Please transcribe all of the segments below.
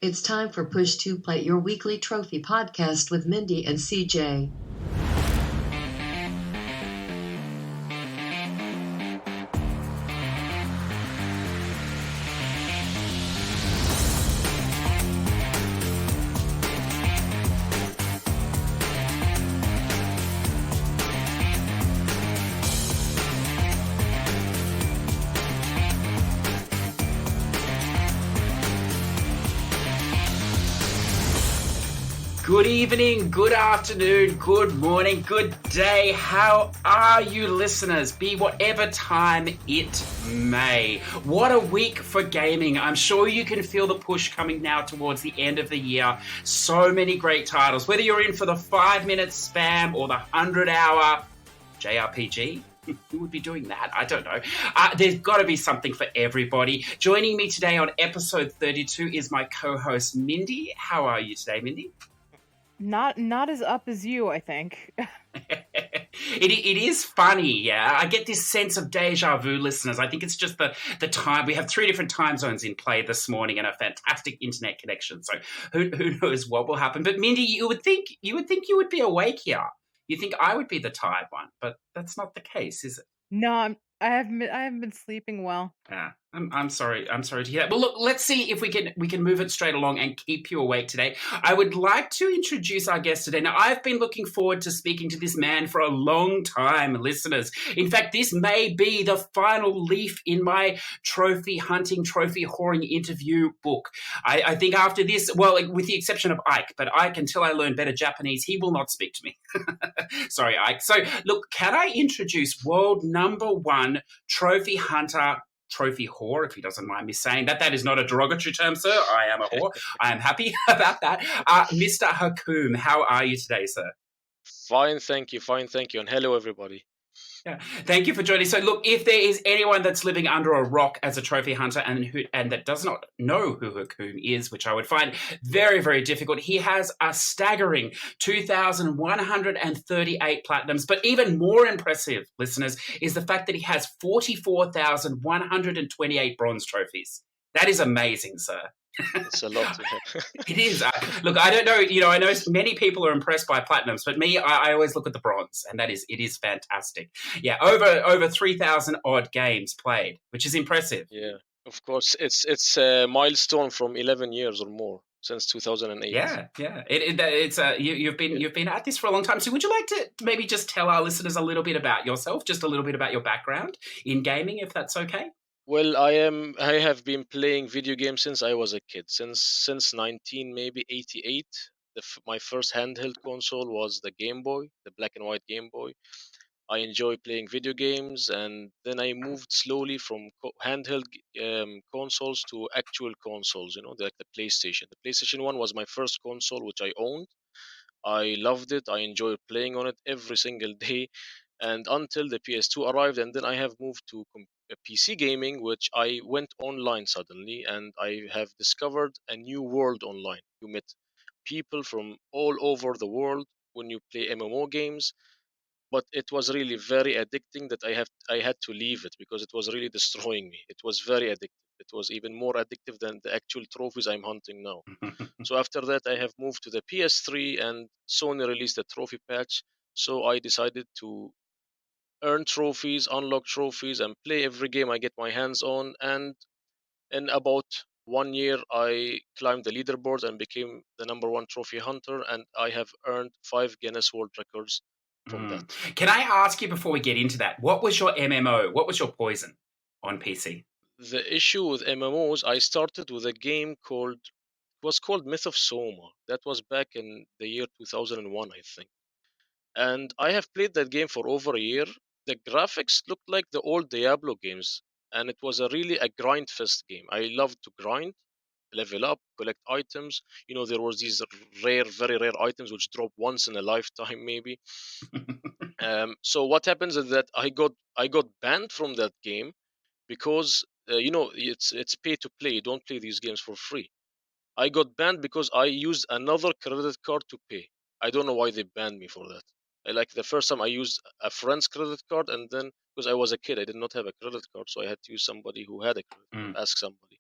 It's time for Push2Plat, your weekly trophy podcast with Mindy and CJ. Good evening, good afternoon, good morning, good day. How are you, listeners? Be whatever time it may. What a week for gaming. I'm sure you can feel the push coming now towards the end of the year. So many great titles. Whether you're in for the 5-minute spam or the 100-hour JRPG, who would be doing that? I don't know. There's got to be something for everybody. Joining me today on episode 32 is my co-host, Mindy. How are you today, Mindy? Not as up as you, I think. It is funny, yeah. I get this sense of deja vu, listeners. I think it's just the time. We have 3 different time zones in play this morning and a fantastic internet connection. So who knows what will happen? But Mindy, you would think you would be awake here. You think I would be the tired one, but that's not the case, is it? No, I haven't been sleeping well. Yeah, I'm sorry. I'm sorry to hear that. Well, look, let's see if we can move it straight along and keep you awake today. I would like to introduce our guest today. Now, I've been looking forward to speaking to this man for a long time, listeners. In fact, this may be the final leaf in my trophy hunting, trophy whoring interview book. I think after this, well, with the exception of Ike, but Ike, until I learn better Japanese, he will not speak to me. Sorry, Ike. So, look, can I introduce world #1 trophy hunter, trophy whore, if he doesn't mind me saying that. That is not a derogatory term, sir. I am a whore. I am happy about that. Mr. Hakoom, how are you today, sir? Fine, thank you. And hello, everybody. Yeah. Thank you for joining. So, look, if there is anyone that's living under a rock as a trophy hunter and that does not know who Hakoom is, which I would find very, very difficult, he has a staggering 2,138 platinums. But even more impressive, listeners, is the fact that he has 44,128 bronze trophies. That is amazing, sir. It's a lot to have. It is. Look, I don't know. I know many people are impressed by platinums, but me, I always look at the bronze, and it is fantastic. Yeah, over 3,000 odd games played, which is impressive. Yeah, of course. It's a milestone from 11 years or more since 2008. Yeah. You've been at this for a long time. So, would you like to maybe just tell our listeners a little bit about yourself, just a little bit about your background in gaming, if that's okay? Well, I have been playing video games since I was a kid, since 1988. My first handheld console was the Game Boy, the black and white Game Boy. I enjoy playing video games, and then I moved slowly from handheld consoles to actual consoles. Like the PlayStation. The PlayStation 1 was my first console, which I owned. I loved it. I enjoyed playing on it every single day, and until the PS2 arrived, and then I have moved to PC gaming, which I went online suddenly, and I have discovered a new world online. You met people from all over the world when you play MMO games, but it was really very addicting that I had to leave it because it was really destroying me. It was very addictive. It was even more addictive than the actual trophies I'm hunting now. So after that, I have moved to the PS3, and Sony released a trophy patch. So I decided to earn trophies, unlock trophies, and play every game I get my hands on. And in about 1 year, I climbed the leaderboard and became the #1 trophy hunter. And I have earned 5 Guinness World Records from that. Can I ask you before we get into that, what was your MMO? What was your poison on PC? The issue with MMOs, I started with a game called Myth of Soma. That was back in the year 2001, I think. And I have played that game for over a year. The graphics looked like the old Diablo games, and it was really a grind fest game. I loved to grind, level up, collect items. There was these very rare items which drop once in a lifetime, maybe. So what happens is that I got banned from that game because it's pay to play. You don't play these games for free. I got banned because I used another credit card to pay. I don't know why they banned me for that. Like the first time I used a friend's credit card, and then because I was a kid, I did not have a credit card, so I had to use somebody who had a credit card, ask somebody.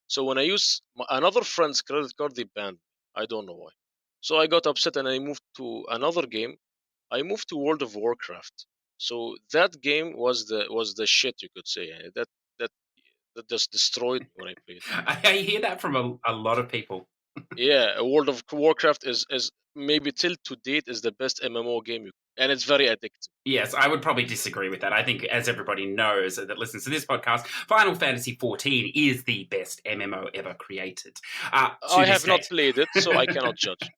So when I use another friend's credit card, they banned me. I don't know why. So I got upset and I moved to another game. I moved to World of Warcraft. So that game was the shit, you could say. That that just destroyed me when I played. I hear that from a lot of people. Yeah, World of Warcraft is maybe till to date is the best MMO game, and it's very addictive. Yes, I would probably disagree with that. I think, as everybody knows that listens to this podcast, Final Fantasy XIV is the best MMO ever created. I have not played it, so I cannot judge.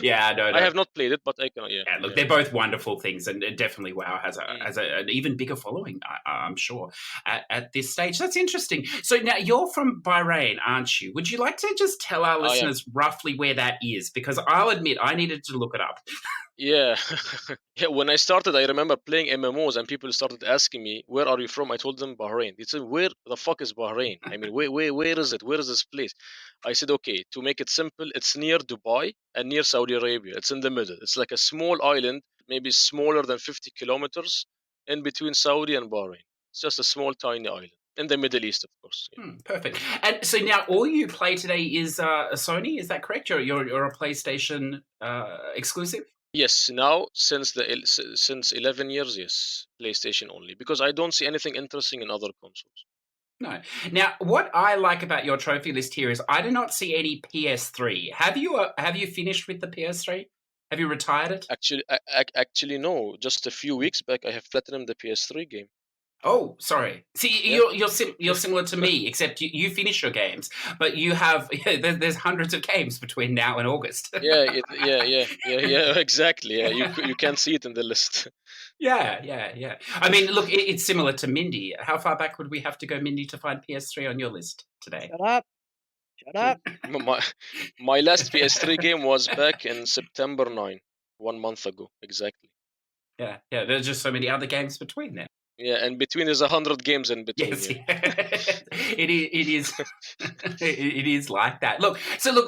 Yeah, no. I have not played it, but I can. Yeah, look, they're both wonderful things, and definitely WoW has an even bigger following, I'm sure, at this stage. That's interesting. So now you're from Bahrain, aren't you? Would you like to just tell our listeners roughly where that is? Because I'll admit I needed to look it up. Yeah. Yeah, when I started, I remember playing MMOs and people started asking me, where are you from? I told them Bahrain. They said, where the fuck is Bahrain? I mean, where is it? Where is this place? I said, okay, to make it simple, it's near Dubai and near Saudi Arabia. It's in the middle. It's like a small island, maybe smaller than 50 kilometers in between Saudi and Bahrain. It's just a small, tiny island. In the Middle East, of course. Yeah. Perfect. And so now all you play today is a Sony, is that correct? You're a PlayStation exclusive? Yes, now since 11 years, yes, PlayStation only, because I don't see anything interesting in other consoles. No. Now, what I like about your trophy list here is I do not see any PS3. Have you finished with the PS3? Have you retired it? Actually, no. Just a few weeks back, I have platinumed the PS3 game. Oh, sorry. See, you're similar to me, except you finish your games, but you have there's hundreds of games between now and August. Yeah, exactly. Yeah, you can't see it in the list. Yeah. I mean, look, it's similar to Mindy. How far back would we have to go, Mindy, to find PS3 on your list today? Shut up. My last PS3 game was back in September 9, 1 month ago, exactly. Yeah. There's just so many other games between then. Yeah, and between there's 100 games in between. Yes, it is. It is like that. Look,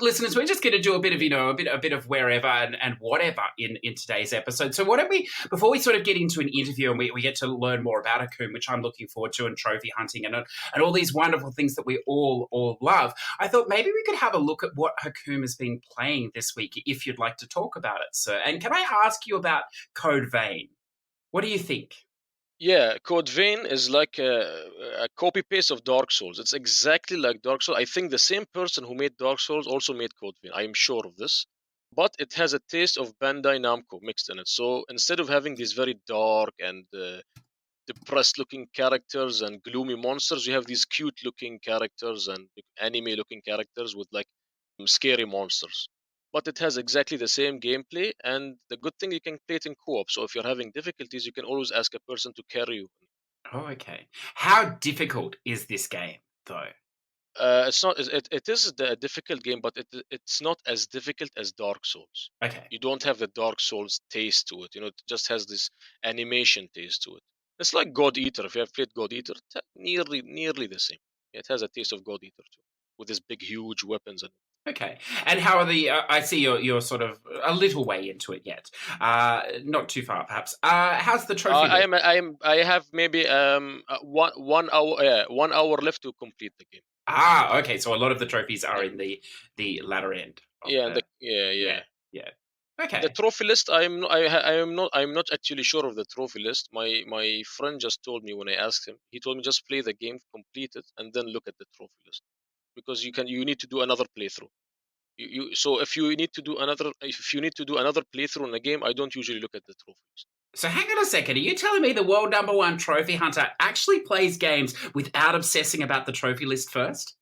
listeners, we're just going to do a bit of a bit of wherever and whatever in today's episode. So, why don't we, before we sort of get into an interview and we get to learn more about Hakoom, which I'm looking forward to, and trophy hunting and all these wonderful things that we all love, I thought maybe we could have a look at what Hakoom has been playing this week, if you'd like to talk about it, sir. And can I ask you about Code Vein? What do you think? Yeah, Code Vein is like a copy paste of Dark Souls. It's exactly like Dark Souls. I think the same person who made Dark Souls also made Code Vein. I am sure of this. But it has a taste of Bandai Namco mixed in it. So instead of having these very dark and depressed looking characters and gloomy monsters, you have these cute looking characters and anime looking characters with like scary monsters. But it has exactly the same gameplay, and the good thing, you can play it in co-op. So if you're having difficulties, you can always ask a person to carry you. Oh, okay. How difficult is this game, though? It's not. It is a difficult game, but it's not as difficult as Dark Souls. Okay. You don't have the Dark Souls taste to it. It just has this animation taste to it. It's like God Eater. If you have played God Eater, nearly the same. It has a taste of God Eater too, with these big, huge weapons. Okay. And how are the? I see you're sort of a little way into it yet. Not too far, perhaps. How's the trophy? I have maybe 1 hour 1 hour left to complete the game. Okay. So a lot of the trophies are in the latter end. Yeah. Okay. The trophy list, I'm not actually sure of the trophy list. My friend just told me when I asked him. He told me just play the game, complete it, and then look at the trophy list, because you need to do another playthrough. So if you need to do another playthrough in a game, I don't usually look at the trophy list. So hang on a second. Are you telling me the world #1 trophy hunter actually plays games without obsessing about the trophy list first?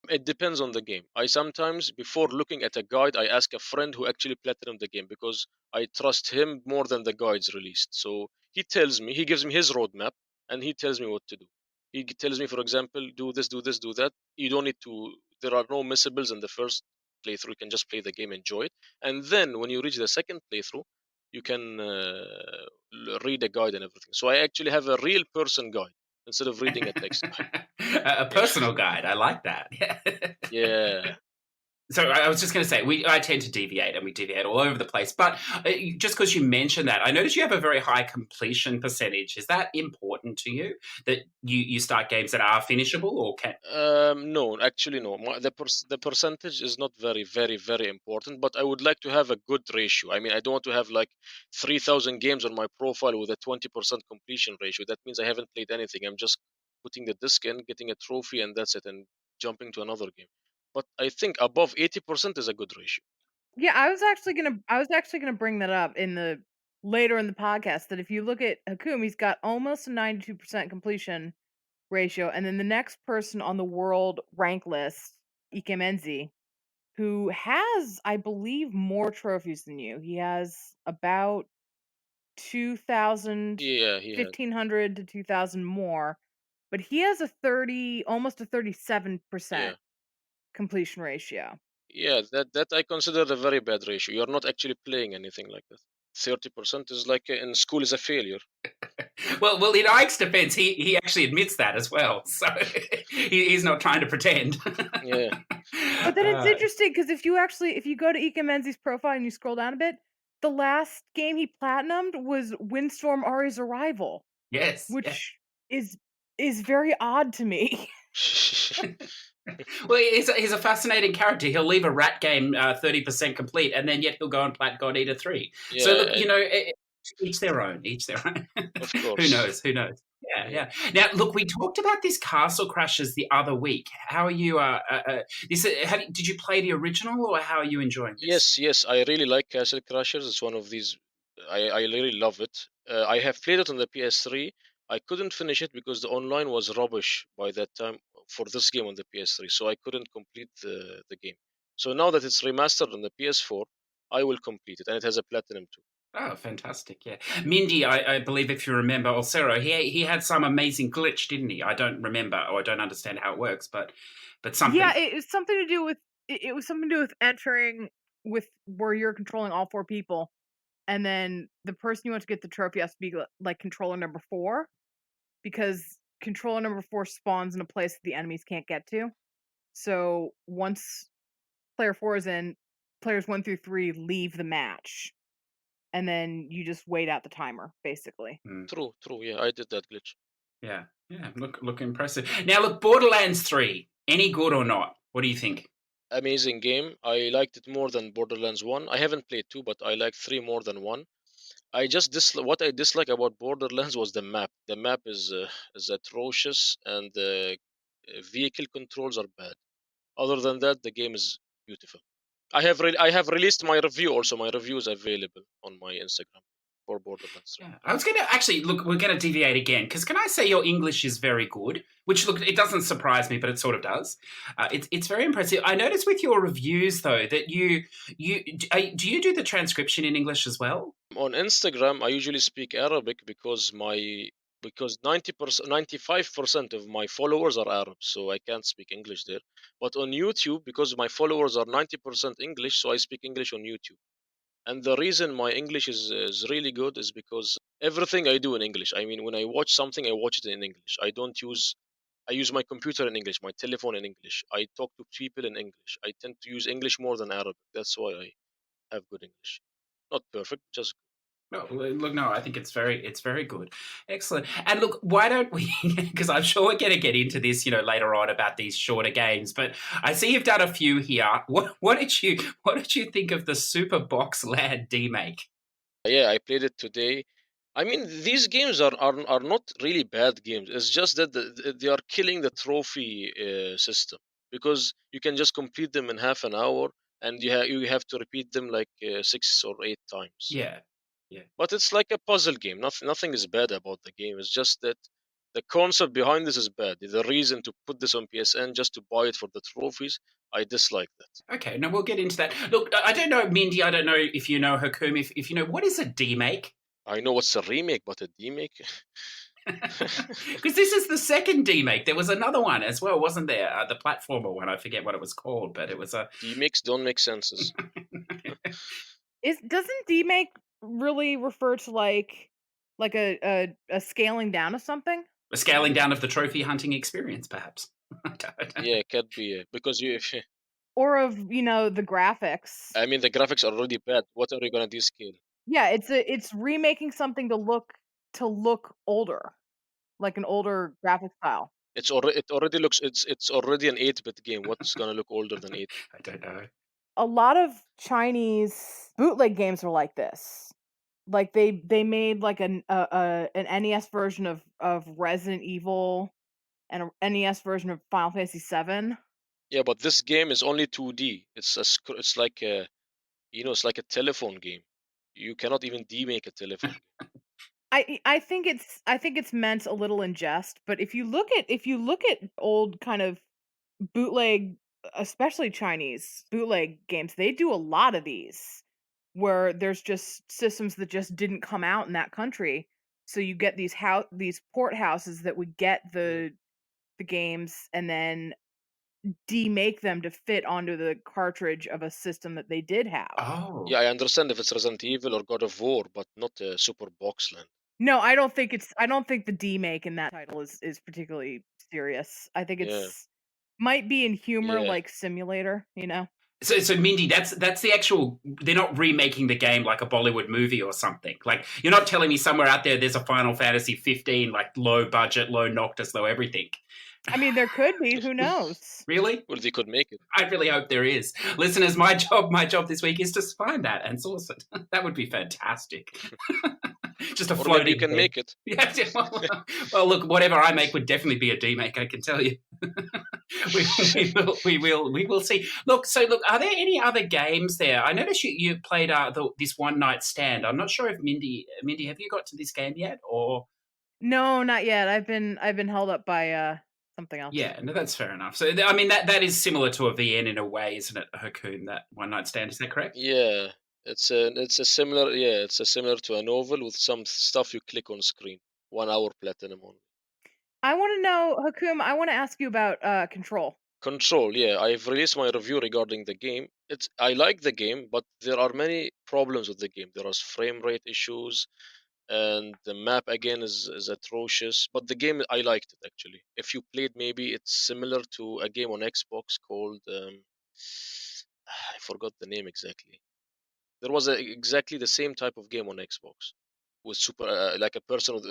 It depends on the game. I sometimes, before looking at a guide, I ask a friend who actually platinumed the game, because I trust him more than the guides released. So he gives me his roadmap, and he tells me what to do. He tells me, for example, do this, do this, do that. You don't need to. There are no missables in the first playthrough. You can just play the game, enjoy it, and then when you reach the second playthrough, you can read a guide and everything. So I actually have a real person guide instead of reading a text guide. A personal guide. I like that. Yeah. So I was just going to say, I tend to deviate, and we deviate all over the place. But just because you mentioned that, I noticed you have a very high completion percentage. Is that important to you, that you start games that are finishable, or can? No, actually, no. The percentage is not very, very, very important. But I would like to have a good ratio. I mean, I don't want to have like 3,000 games on my profile with a 20% completion ratio. That means I haven't played anything. I'm just putting the disc in, getting a trophy, and that's it, and jumping to another game. But I think above 80% is a good ratio. Yeah, I was actually gonna bring that up in the later in the podcast, that if you look at Hakoom, he's got almost a 92% completion ratio, and then the next person on the world rank list, Ikemenzi, who has, I believe, more trophies than you. He has about 2,000, Yeah, he had. 1,500 to 2,000 more, but he has a 30, almost a 37% Yeah. completion ratio. Yeah, that I consider a very bad ratio. You're not actually playing anything like that. 30% is like in school is a failure. Well, in Ike's defense, he actually admits that as well. So he's not trying to pretend. Yeah. But then it's Uh, interesting because if you go to Ikemenzi's profile and you scroll down a bit, the last game he platinumed was Windstorm Ari's Arrival, yes, yeah. which is is very odd to me. Well, he's a fascinating character. He'll leave a rat game 30% complete, and then yet he'll go and plat God Eater 3. So look, Yeah, each their own. Each their own. of Who course. knows? Who knows? Yeah, Yeah. yeah. Now, look, we talked about this Castle Crashers the other week. How are you? Did you play the original, or how are you enjoying this? Yes, I really like Castle Crashers. It's one of these. I really love it. I have played it on the PS3. I couldn't finish it because the online was rubbish by that time for this game on the PS3, so I couldn't complete the game. So now that it's remastered on the PS4, I will complete it, and it has a platinum too. Oh, fantastic! Yeah, Mindy, I believe if you remember, or Sarah, he had some amazing glitch, didn't he? I don't remember, or I don't understand how it works, but Yeah, something. it was something to do with it was something to do with entering with where you're controlling all four people, and then the person you want to get the trophy has to be like controller number 4, because controller number 4 spawns in a place that the enemies can't get to. So once player 4 is in, players 1 through 3 leave the match, and then you just wait out the timer, basically. Mm, True. Yeah, I did that glitch. yeah, yeah. Look impressive. Now, look, Borderlands 3, any good or not? What do you think? Amazing game. I liked it more than Borderlands 1. I haven't played 2, but I like 3 more than 1. I just what I dislike about Borderlands was the map. The map is atrocious, and the vehicle controls are bad. Other than that, the game is beautiful. I have released my review also. My review is available on my Instagram for Borderlands 3. Yeah, I was going to actually look. We're going to deviate again because can I say your English is very good? Which look, it doesn't surprise me, but it sort of does. It's very impressive. I noticed with your reviews though that do you do the transcription in English as well? On Instagram, I usually speak Arabic because 90%, 95% of my followers are Arabs, so I can't speak English there. But on YouTube, because my followers are 90% English, so I speak English on YouTube. And the reason my English is really good is because everything I do in English. I mean, when I watch something, I watch it in English. I use my computer in English, my telephone in English. I talk to people in English. I tend to use English more than Arabic. That's why I have good English. Not perfect, just No, look, no, I think it's very good, excellent. And look, why don't we? Because I'm sure we're going to get into this, later on about these shorter games. But I see you've done a few here. What did you think of the Super Box Land demake? yeah, I played it today. I mean, these games are not really bad games. It's just that they are killing the trophy system because you can just complete them in half an hour, and you have to repeat them like 6 or 8 times. Yeah, yeah. But it's like a puzzle game. Nothing is bad about the game. It's just that the concept behind this is bad. The reason to put this on PSN just to buy it for the trophies, I dislike that. Okay, now we'll get into that. Look, I don't know, Mindy. I don't know if you know Hakoom. If you know what is a demake. I know what's a remake, but a demake. Because this is the second demake. There was another one as well, wasn't there? The platformer one. I forget what it was called, but it was a. Demakes don't make senses. Doesn't demake really refer to like a scaling down of something? A scaling down of the trophy hunting experience, perhaps. I don't know. Yeah, it can be because you or of the graphics. I mean, the graphics are already bad. What are you gonna descale? Yeah, it's remaking something to look older, like an older graphic style. It already looks it's already an 8-bit game. What's gonna look older than 8? I don't know. A lot of Chinese bootleg games are like this. Like they made like an NES version of Resident Evil and an NES version of Final Fantasy 7. Yeah, but this game is only 2D. It's like a it's like a telephone game. You cannot even demake a telephone game. I think it's meant a little in jest, but if you look at old kind of bootleg, especially Chinese bootleg games, they do a lot of these where there's just systems that just didn't come out in that country. So you get these port houses that would get the games and then demake them to fit onto the cartridge of a system that they did have. Oh. Yeah, I understand if it's Resident Evil or God of War, but not Super Boxland. No, I don't think the demake in that title is particularly serious. I think Yeah. might be in humor Yeah. like Simulator, So Mindy, that's the actual. They're not remaking the game like a Bollywood movie or something. Like you're not telling me somewhere out there there's a Final Fantasy 15 like low budget, low Noctis, low everything. I mean, there could be. Who knows? Really? Well, they could make it. I really hope there is. Listeners, my job this week is to find that and source it. That would be fantastic. Just a Or maybe floating you can head. make it. Yeah. Well, look, whatever I make would definitely be a demake, I can tell you. we will see. Look, are there any other games there? I noticed you played this One Night Stand. I'm not sure if Mindy, have you got to this game yet, or No, not yet. I've been held up by something else. yeah, no, that's fair enough. So I mean that is similar to a VN in a way, isn't it, Hakoom? That One Night Stand, is that correct? Yeah, it's a similar to a novel with some stuff you click on screen. 1 hour platinum only. I want to know, Hakoom. I want to ask you about Control. Control, yeah, I've released my review regarding the game. I like the game, but there are many problems with the game. There are frame rate issues, and the map again is atrocious. But the game, I liked it actually. If you played, maybe it's similar to a game on Xbox called I forgot the name exactly. There was exactly the same type of game on Xbox with super like a person with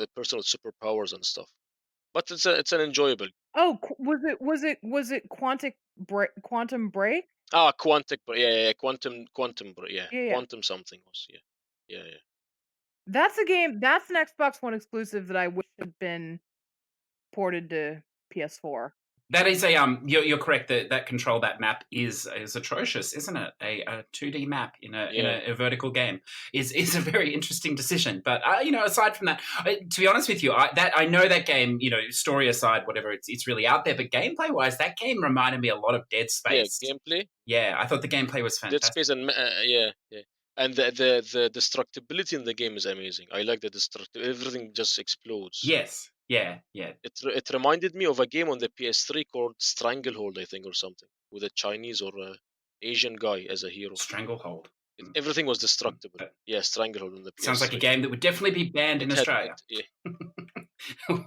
superpowers and stuff. But it's an enjoyable. Oh, was it Quantum Break? Quantum, yeah, quantum, yeah, Yeah. quantum something was, yeah. That's a game. That's an Xbox One exclusive that I wish had been ported to PS4. That is a You're correct. That Control, that map is atrocious, isn't it? A 2D map in a vertical game is a very interesting decision. But aside from that, to be honest with you, I know that game. Story aside, whatever, it's really out there. But gameplay wise, that game reminded me a lot of Dead Space. Yeah, gameplay. Yeah, I thought the gameplay was fantastic. Dead Space and yeah. And the destructibility in the game is amazing. I like the everything just explodes. Yes. Yeah. It reminded me of a game on the PS3 called Stranglehold, I think, or something, with a Chinese or a Asian guy as a hero. Stranglehold. Everything was destructible. Yeah, Stranglehold on the PS3. Sounds like a game that would definitely be banned in Australia. Yeah.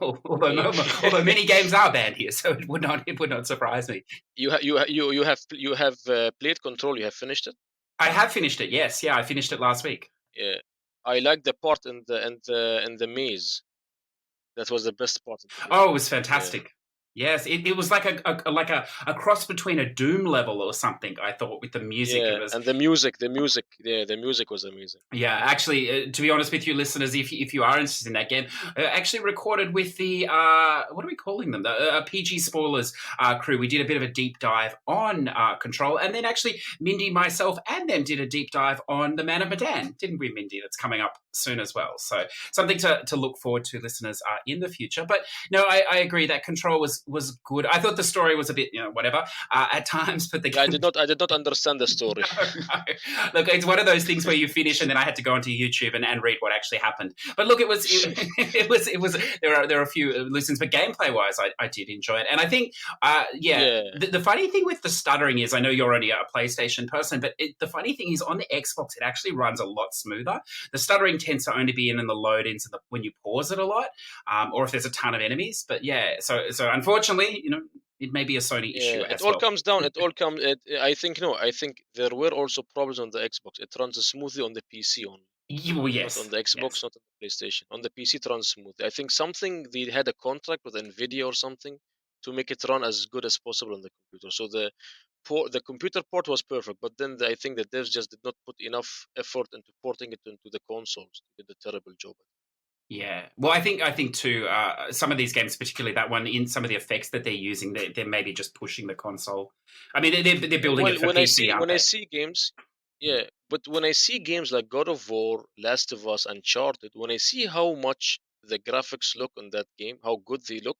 although many games are banned here, so it would not surprise me. You have played Control. You have finished it. I have finished it. Yes, I finished it last week. Yeah, I like the part in the maze. That was the best part. Oh, it was fantastic. Yeah. Yes, it was like a cross between a Doom level or something, I thought, with the music. Yeah, and the music, the music was amazing. Yeah, actually, to be honest with you, listeners, if you are interested in that game, actually recorded with the, what are we calling them? The PG Spoilers crew. We did a bit of a deep dive on Control, and then actually Mindy, myself, and them did a deep dive on The Man of Medan, didn't we, Mindy? That's coming up soon as well. So something to look forward to, listeners, in the future. But no, I agree that Control was good. I thought the story was a bit, whatever at times, but I did not understand the story. No. Look, it's one of those things where you finish and then I had to go onto YouTube and read what actually happened. But look, it was there are a few listens, but gameplay wise, I did enjoy it. And I think, the funny thing with the stuttering is, I know you're only a PlayStation person, but the funny thing is on the Xbox, it actually runs a lot smoother. The stuttering tends to only be in the load-ins when you pause it a lot, or if there's a ton of enemies. But yeah, so unfortunately, It may be a Sony issue Yeah, it as all well. comes down. It all comes. I think no. I think there were also problems on the Xbox. It runs smoothly on the PC only, Well, not on yes, the Xbox, yes, not on the PlayStation. On the PC, it runs smoothly. I think something they had a contract with Nvidia or something to make it run as good as possible on the computer. So the computer port was perfect, but then I think the devs just did not put enough effort into porting it into the consoles. They did a terrible job. yeah. Well, I think too. Some of these games, particularly that one, in some of the effects that they're using, they're maybe just pushing the console. I mean, they're building Well, it for PC, aren't when I they? see games, yeah, but when I see games like God of War, Last of Us, Uncharted, when I see how much the graphics look on that game, how good they look,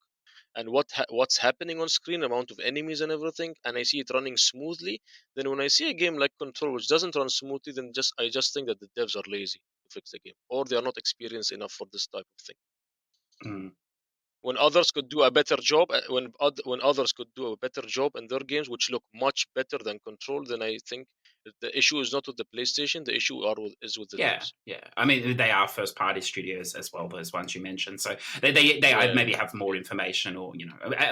and what's happening on screen, amount of enemies and everything, and I see it running smoothly, then when I see a game like Control which doesn't run smoothly, then just I just think that the devs are lazy to fix the game, or they are not experienced enough for this type of thing. Mm. When others could do a better job, when others could do a better job in their games which look much better than Control, then I think that the issue is not with the PlayStation, the issue is with the Yeah, devs. yeah. I mean, they are first party studios as well. Those ones you mentioned, so they Yeah, maybe have more yeah, information or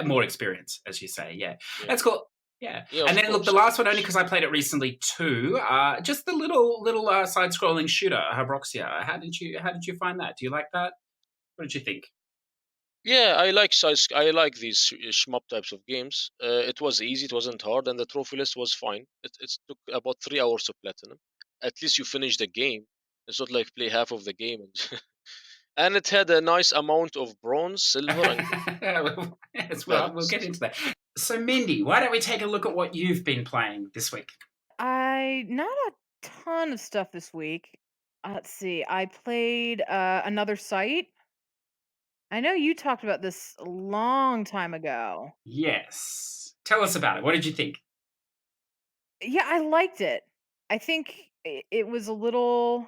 more experience, as you say. Yeah, yeah, that's cool. Yeah, yeah, and of then look, the course, of last one only course. because I played it recently too. Just the little side scrolling shooter, Habroxia. How did you find that? Do you like that? What did you think? Yeah, I like these shmup types of games. It was easy, it wasn't hard, and the trophy list was fine. It took about 3 hours to platinum. At least you finish the game. It's not like play half of the game. And it had a nice amount of bronze, silver, and gold Yes, well, we'll get balanced. into that. So, Mindy, why don't we take a look at what you've been playing this week? I not a ton of stuff this week. Let's see. I played another site. I know you talked about this a long time ago. Yes, tell us about it. What did you think? Yeah, I liked it. I think it was a little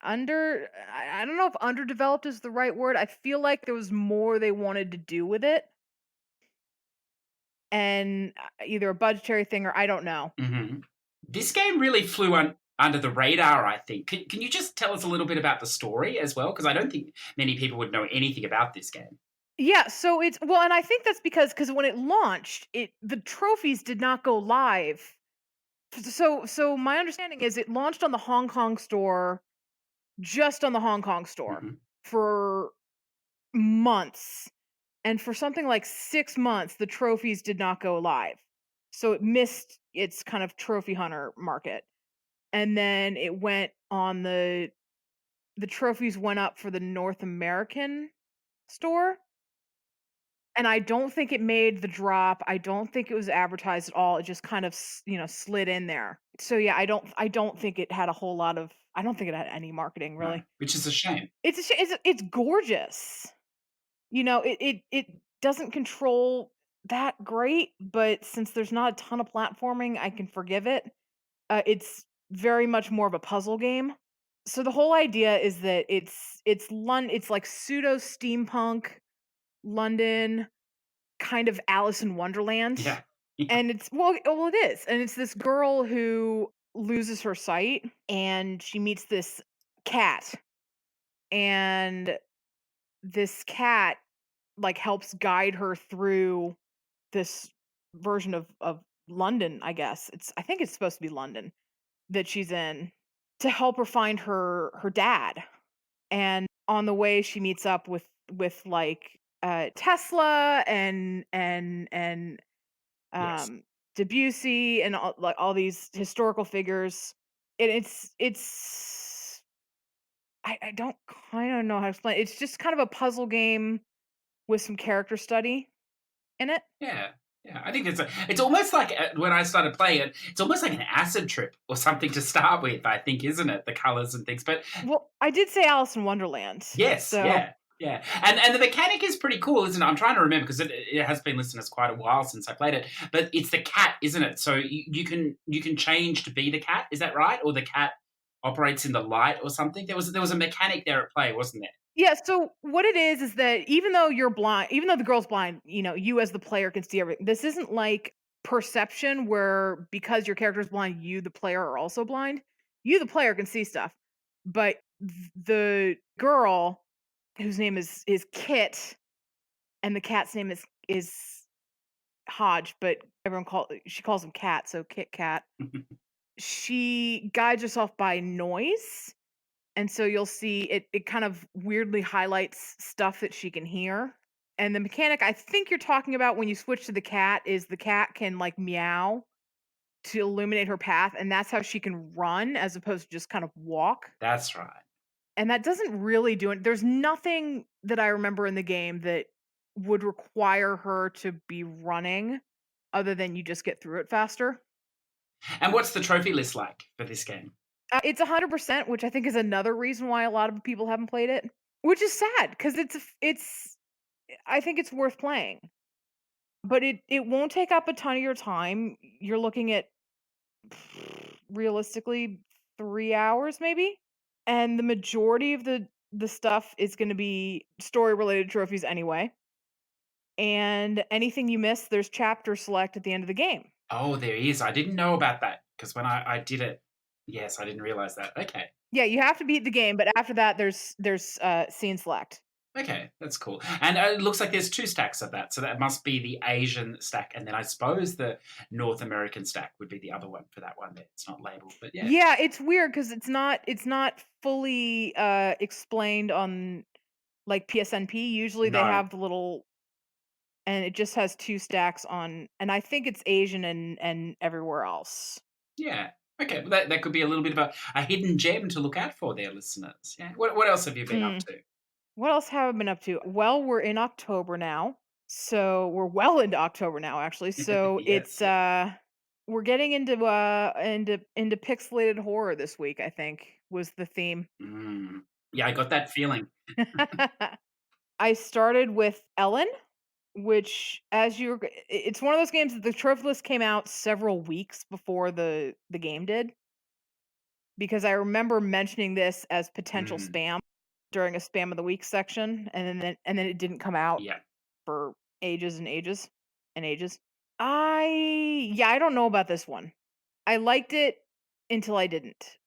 I don't know if underdeveloped is the right word. I feel like there was more they wanted to do with it, and either a budgetary thing or I don't know. Hmm. This game really flew under the radar, I think. Can you just tell us a little bit about the story as well? Because I don't think many people would know anything about this game. Yeah, so it's well, and I think that's because when it launched, the trophies did not go live. So my understanding is it launched on the Hong Kong store, just on the Hong Kong store Hmm. for months. And for something like 6 months, the trophies did not go live. So it missed its kind of trophy hunter market. And then it went on the trophies went up for the North American store. And I don't think it made the drop. I don't think it was advertised at all. It just kind of, slid in there. So yeah, I don't think it had a whole lot of I don't think it had any marketing No, really. which is a shame. It's gorgeous. It doesn't control that great, but since there's not a ton of platforming, I can forgive it. It's very much more of a puzzle game. So the whole idea is that it's like pseudo steampunk London, kind of Alice in Wonderland. Yeah. Yeah. And it is. And it's this girl who loses her sight and she meets this cat. And this cat like helps guide her through this version of London, I guess. I think it's supposed to be London that she's in to help her find her dad. And on the way she meets up with like Tesla and Yes. um Debussy and all these historical figures. And it's I don't kind of know how to explain it. It's just kind of a puzzle game with some character study in it. Yeah. Yeah. I think it's almost like when I started playing it, it's almost like an acid trip or something to start with, I think, isn't it? The colors and things. But Well, I did say Alice in Wonderland. yes, So, yeah, yeah, and the mechanic is pretty cool, isn't it? I'm trying to remember because it has been listed as quite a while since I played it. But it's the cat, isn't it? So you can change to be the cat. Is that right? Or the cat operates in the light or something. There was a mechanic there at play, wasn't there? yeah, so what it is that even though you're blind, even though the girl's blind, you as the player can see everything. This isn't like Perception where because your character's blind, you the player are also blind. You the player can see stuff. But the girl whose name is Kit and the cat's name is Hodge, but she calls him Cat, so Kit Kat. She guides herself by noise, and so you'll see it kind of weirdly highlights stuff that she can hear. And the mechanic I think you're talking about when you switch to the cat is the cat can like meow to illuminate her path, and that's how she can run as opposed to just kind of walk. That's right. And that doesn't really do it. There's nothing that I remember in the game that would require her to be running other than you just get through it faster. And what's the trophy list like for this game? It's 100%, which I think is another reason why a lot of people haven't played it, which is sad because I think it's worth playing, but it won't take up a ton of your time. You're looking at realistically 3 hours maybe, and the majority of the stuff is going to be story related trophies anyway. And anything you miss, there's chapter select at the end of the game. Oh, there is. I didn't know about that because when I did it, yes, I didn't realize that. Okay. Yeah, you have to beat the game, but after that, there's scene select. Okay, that's cool. And it looks like there's 2 stacks of that. So that must be the Asian stack. And then I suppose the North American stack would be the other one for that one there. It's not labeled, but yeah. Yeah, it's weird because it's not fully explained on like PSNP. Usually they No. have the little, and it just has 2 stacks on, and I think it's Asian and everywhere else. Yeah. Okay, well, that could be a little bit of a hidden gem to look out for there, listeners. Yeah. What else have you been up to? What else have I been up to? Well, we're in October now. So we're well into October now, actually. So Yes. we're getting into pixelated horror this week, I think, was the theme. Yeah, I got that feeling. I started with Ellen, which it's one of those games that the trophy list came out several weeks before the game did. Because I remember mentioning this as potential spam during a spam of the week section, and then it didn't come out Yeah. for ages and ages and ages. I don't know about this one. I liked it until I didn't.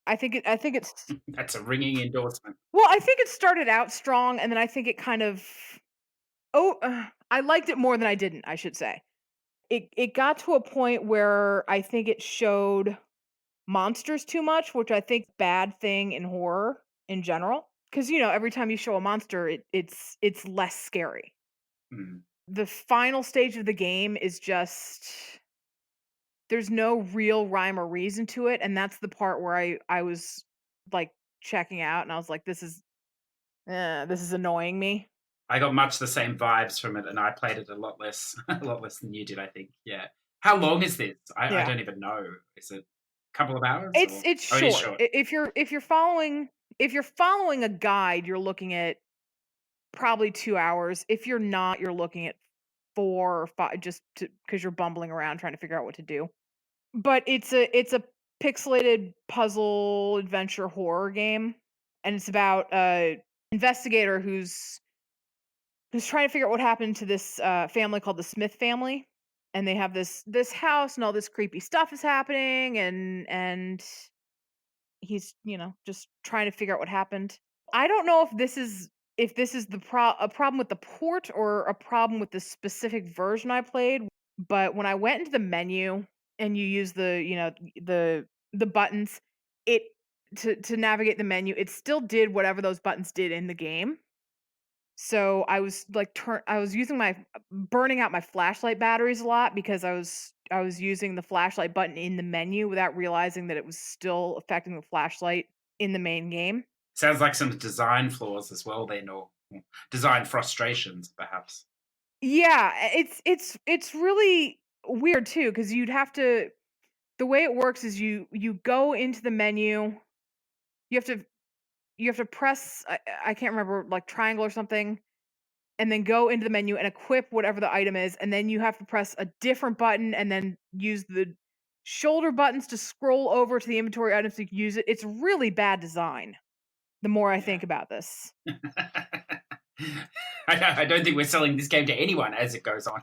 I think it's That's a ringing endorsement. well, I think it started out strong, and then I think it kind of I liked it more than I didn't, I should say. It got to a point where I think it showed monsters too much, which I think bad thing in horror in general. Because every time you show a monster, it's less scary. Mm. The final stage of the game is just there's no real rhyme or reason to it, and that's the part where I was like checking out, and I was like, this is annoying me. I got much the same vibes from it, and I played it a lot less than you did, I think. Yeah. How long is this? I don't even know. Is it a couple of hours? It's short. It is short. If you're following a guide, you're looking at probably 2 hours. If you're not, you're looking at 4 or 5 just because you're bumbling around trying to figure out what to do. But it's a pixelated puzzle adventure horror game, and it's about a investigator who's trying to figure out what happened to this family called the Smith family, and they have this house, and all this creepy stuff is happening, and he's just trying to figure out what happened. I don't know if this is a problem with the port or a problem with the specific version I played, but when I went into the menu and you use the buttons, it to navigate the menu, it still did whatever those buttons did in the game. So I was like I was using burning out my flashlight batteries a lot because I was using the flashlight button in the menu without realizing that it was still affecting the flashlight in the main game. Sounds like some design flaws as well then, or design frustrations, perhaps. Yeah, it's really weird too because you'd have to. The way it works is you go into the menu. You have to press. I can't remember, like triangle or something, and then go into the menu and equip whatever the item is, and then you have to press a different button and then use the shoulder buttons to scroll over to the inventory items so you can use it. It's really bad design. The more I think about this. I don't think we're selling this game to anyone as it goes on.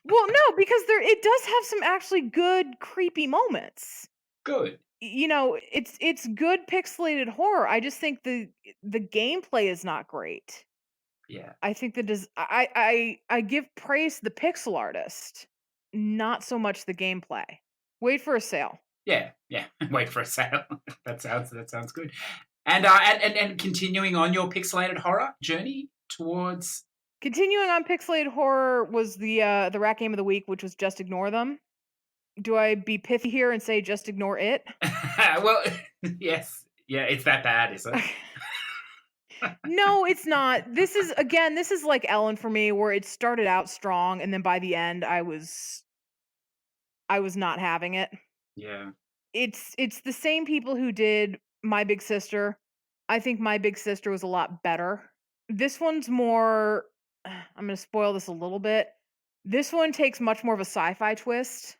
Well, no, because it does have some actually good creepy moments. Good. It's good pixelated horror. I just think the gameplay is not great. Yeah. I think I give praise to the pixel artist, not so much the gameplay. Wait for a sale. Yeah, yeah. Wait for a sale. That sounds good. And continuing on your pixelated horror journey towards. Continuing on pixelated horror was the rat game of the week, which was Just Ignore Them. Do I be pithy here and say just ignore it? Well, yes, yeah. It's that bad, is it? No, it's not. This is like Ellen for me, where it started out strong, and then by the end, I was not having it. Yeah. It's the same people who did My Big Sister. I think My Big Sister was a lot better. This one's more. I'm gonna spoil this a little bit. This one takes much more of a sci-fi twist.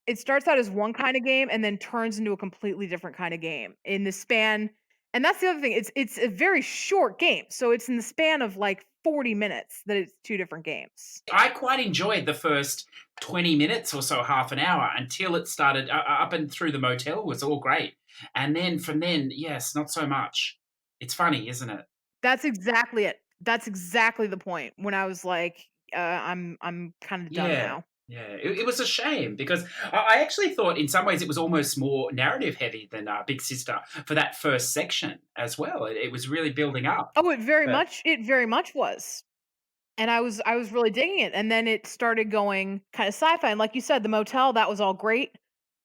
It starts out as one kind of game and then turns into a completely different kind of game in the span. And that's the other thing. It's a very short game, so it's in the span of like 40 minutes that it's two different games. I quite enjoyed the first 20 minutes or so, half an hour, until it started up and through the motel was all great. And then from then, yes, not so much. It's funny, isn't it? That's exactly it. That's exactly the point when I was like, I'm kind of done Yeah. now. Yeah, it was a shame because I actually thought in some ways it was almost more narrative heavy than Big Sister for that first section as well. It was really building up. Oh, But it very much was. And I was really digging it. And then it started going kind of sci-fi. And like you said, the motel, that was all great.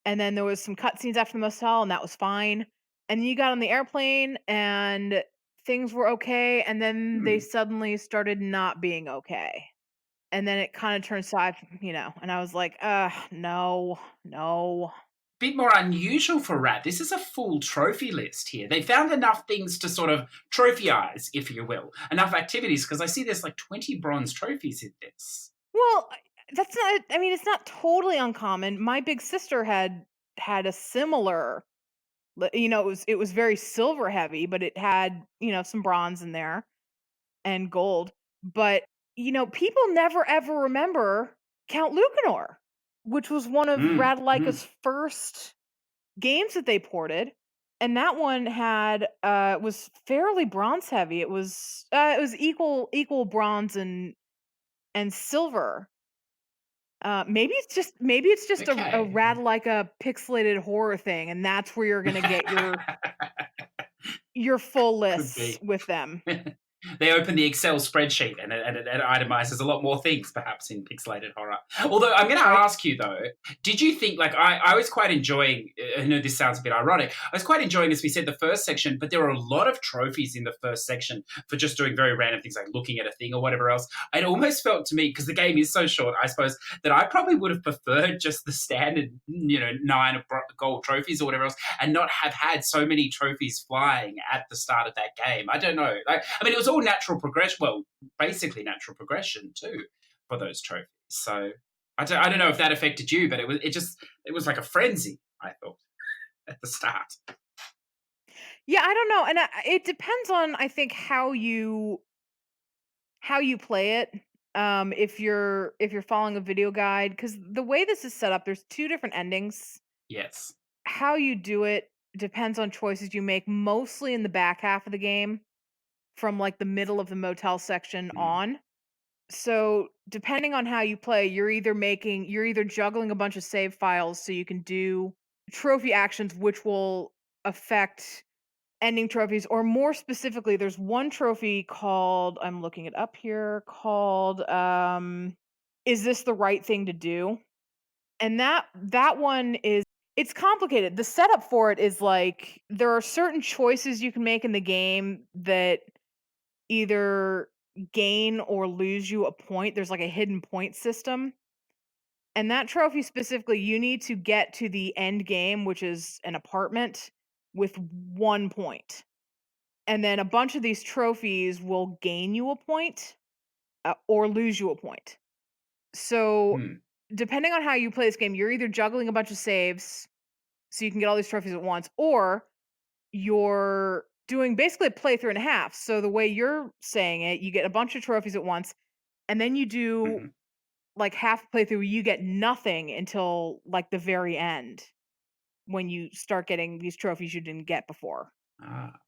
And then there was some cutscenes after the motel, and that was fine. And then you got on the airplane and things were okay. And then they hmm, suddenly started not being okay. And then it kind of turned sci, and I was like, no, no. bit more unusual for Rat. This is a full trophy list here. They found enough things to sort of trophyize, if you will, enough activities because I see there's like 20 bronze trophies in this. Well, that's not, I mean, it's not totally uncommon. My big sister had a similar, it was very silver heavy, but it had, some bronze in there and gold. But, people never ever remember Count Lucanor, which was one of Mm, mm. Radlaika's first games that they ported. And that one had was fairly bronze heavy. It was equal bronze and silver. Maybe it's just a Okay. Radlaika pixelated horror thing, and that's where you're gonna get your full Could lists be. with them. They open the Excel spreadsheet and it itemizes a lot more things, perhaps, in pixelated horror. Although I'm going to Right. ask you, though, did you think, like, I was quite enjoying, I know this sounds a bit ironic, I was quite enjoying, as we said, the first section, but there were a lot of trophies in the first section for just doing very random things like looking at a thing or whatever else. It almost felt to me, because the game is so short, I suppose, that I probably would have preferred just the standard, 9 gold trophies or whatever else and not have had so many trophies flying at the start of that game. I don't know. Like, I mean, it was all natural progression. Well, basically natural progression too for those trophies. So I don't know if that affected you, but it was like a frenzy. I thought at the start. Yeah, I don't know, and it depends on, I think, how you play it. If you're following a video guide, because the way this is set up, there's two different endings. Yes. How you do it depends on choices you make, mostly in the back half of the game, from like the middle of the motel section Mm, on. So, depending on how you play, you're either juggling a bunch of save files so you can do trophy actions which will affect ending trophies, or more specifically, there's one trophy called, I'm looking it up here, called is this the right thing to do? And that one is, it's complicated. The setup for it is like there are certain choices you can make in the game that either gain or lose you a point. There's like a hidden point system. And that trophy specifically, you need to get to the end game, which is an apartment, with 1 point. And then a bunch of these trophies will gain you a point or lose you a point. So, mm, depending on how you play this game, you're either juggling a bunch of saves so you can get all these trophies at once, or you're doing basically a playthrough and a half. So, the way you're saying it, you get a bunch of trophies at once, and then you do mhm. like half a playthrough, you get nothing until like the very end when you start getting these trophies you didn't get before.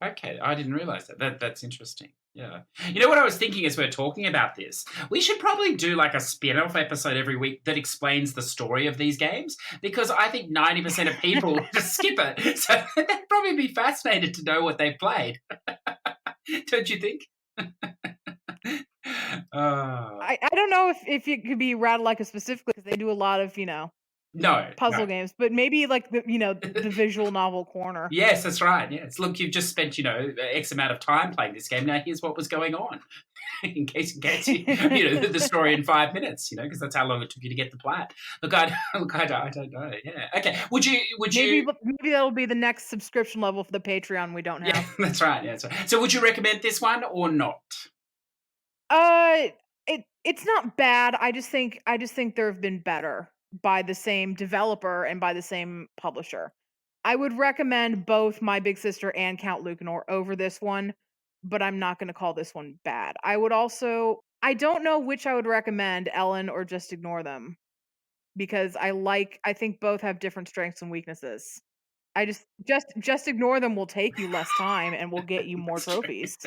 Okay, I didn't realize that. That's interesting. Yeah. You know what I was thinking as we're talking about this? We should probably do like a spin-off episode every week that explains the story of these games, because I think 90% of people just skip it. So they'd probably be fascinated to know what they've played. Don't you think? I don't know if it could be Ratalaika specifically, because they do a lot of, No. puzzle games, but maybe like the visual novel corner. Yes, that's right. Yes. Look, you've just spent, X amount of time playing this game. Now here's what was going on. in case you, the story in 5 minutes, because that's how long it took you to get the plat. Look, I don't know. Yeah. Okay. Would you? Maybe that'll be the next subscription level for the Patreon we don't have. Yeah, that's right. Yeah, that's right. So would you recommend this one or not? It's not bad. I just think there have been better by the same developer and by the same publisher. I would recommend both My Big Sister and Count Lucanor over this one, but I'm not going to call this one bad. I don't know which I would recommend, Ellen or Just Ignore Them, because I think both have different strengths and weaknesses. I just Ignore Them will take you less time and will get you more trophies.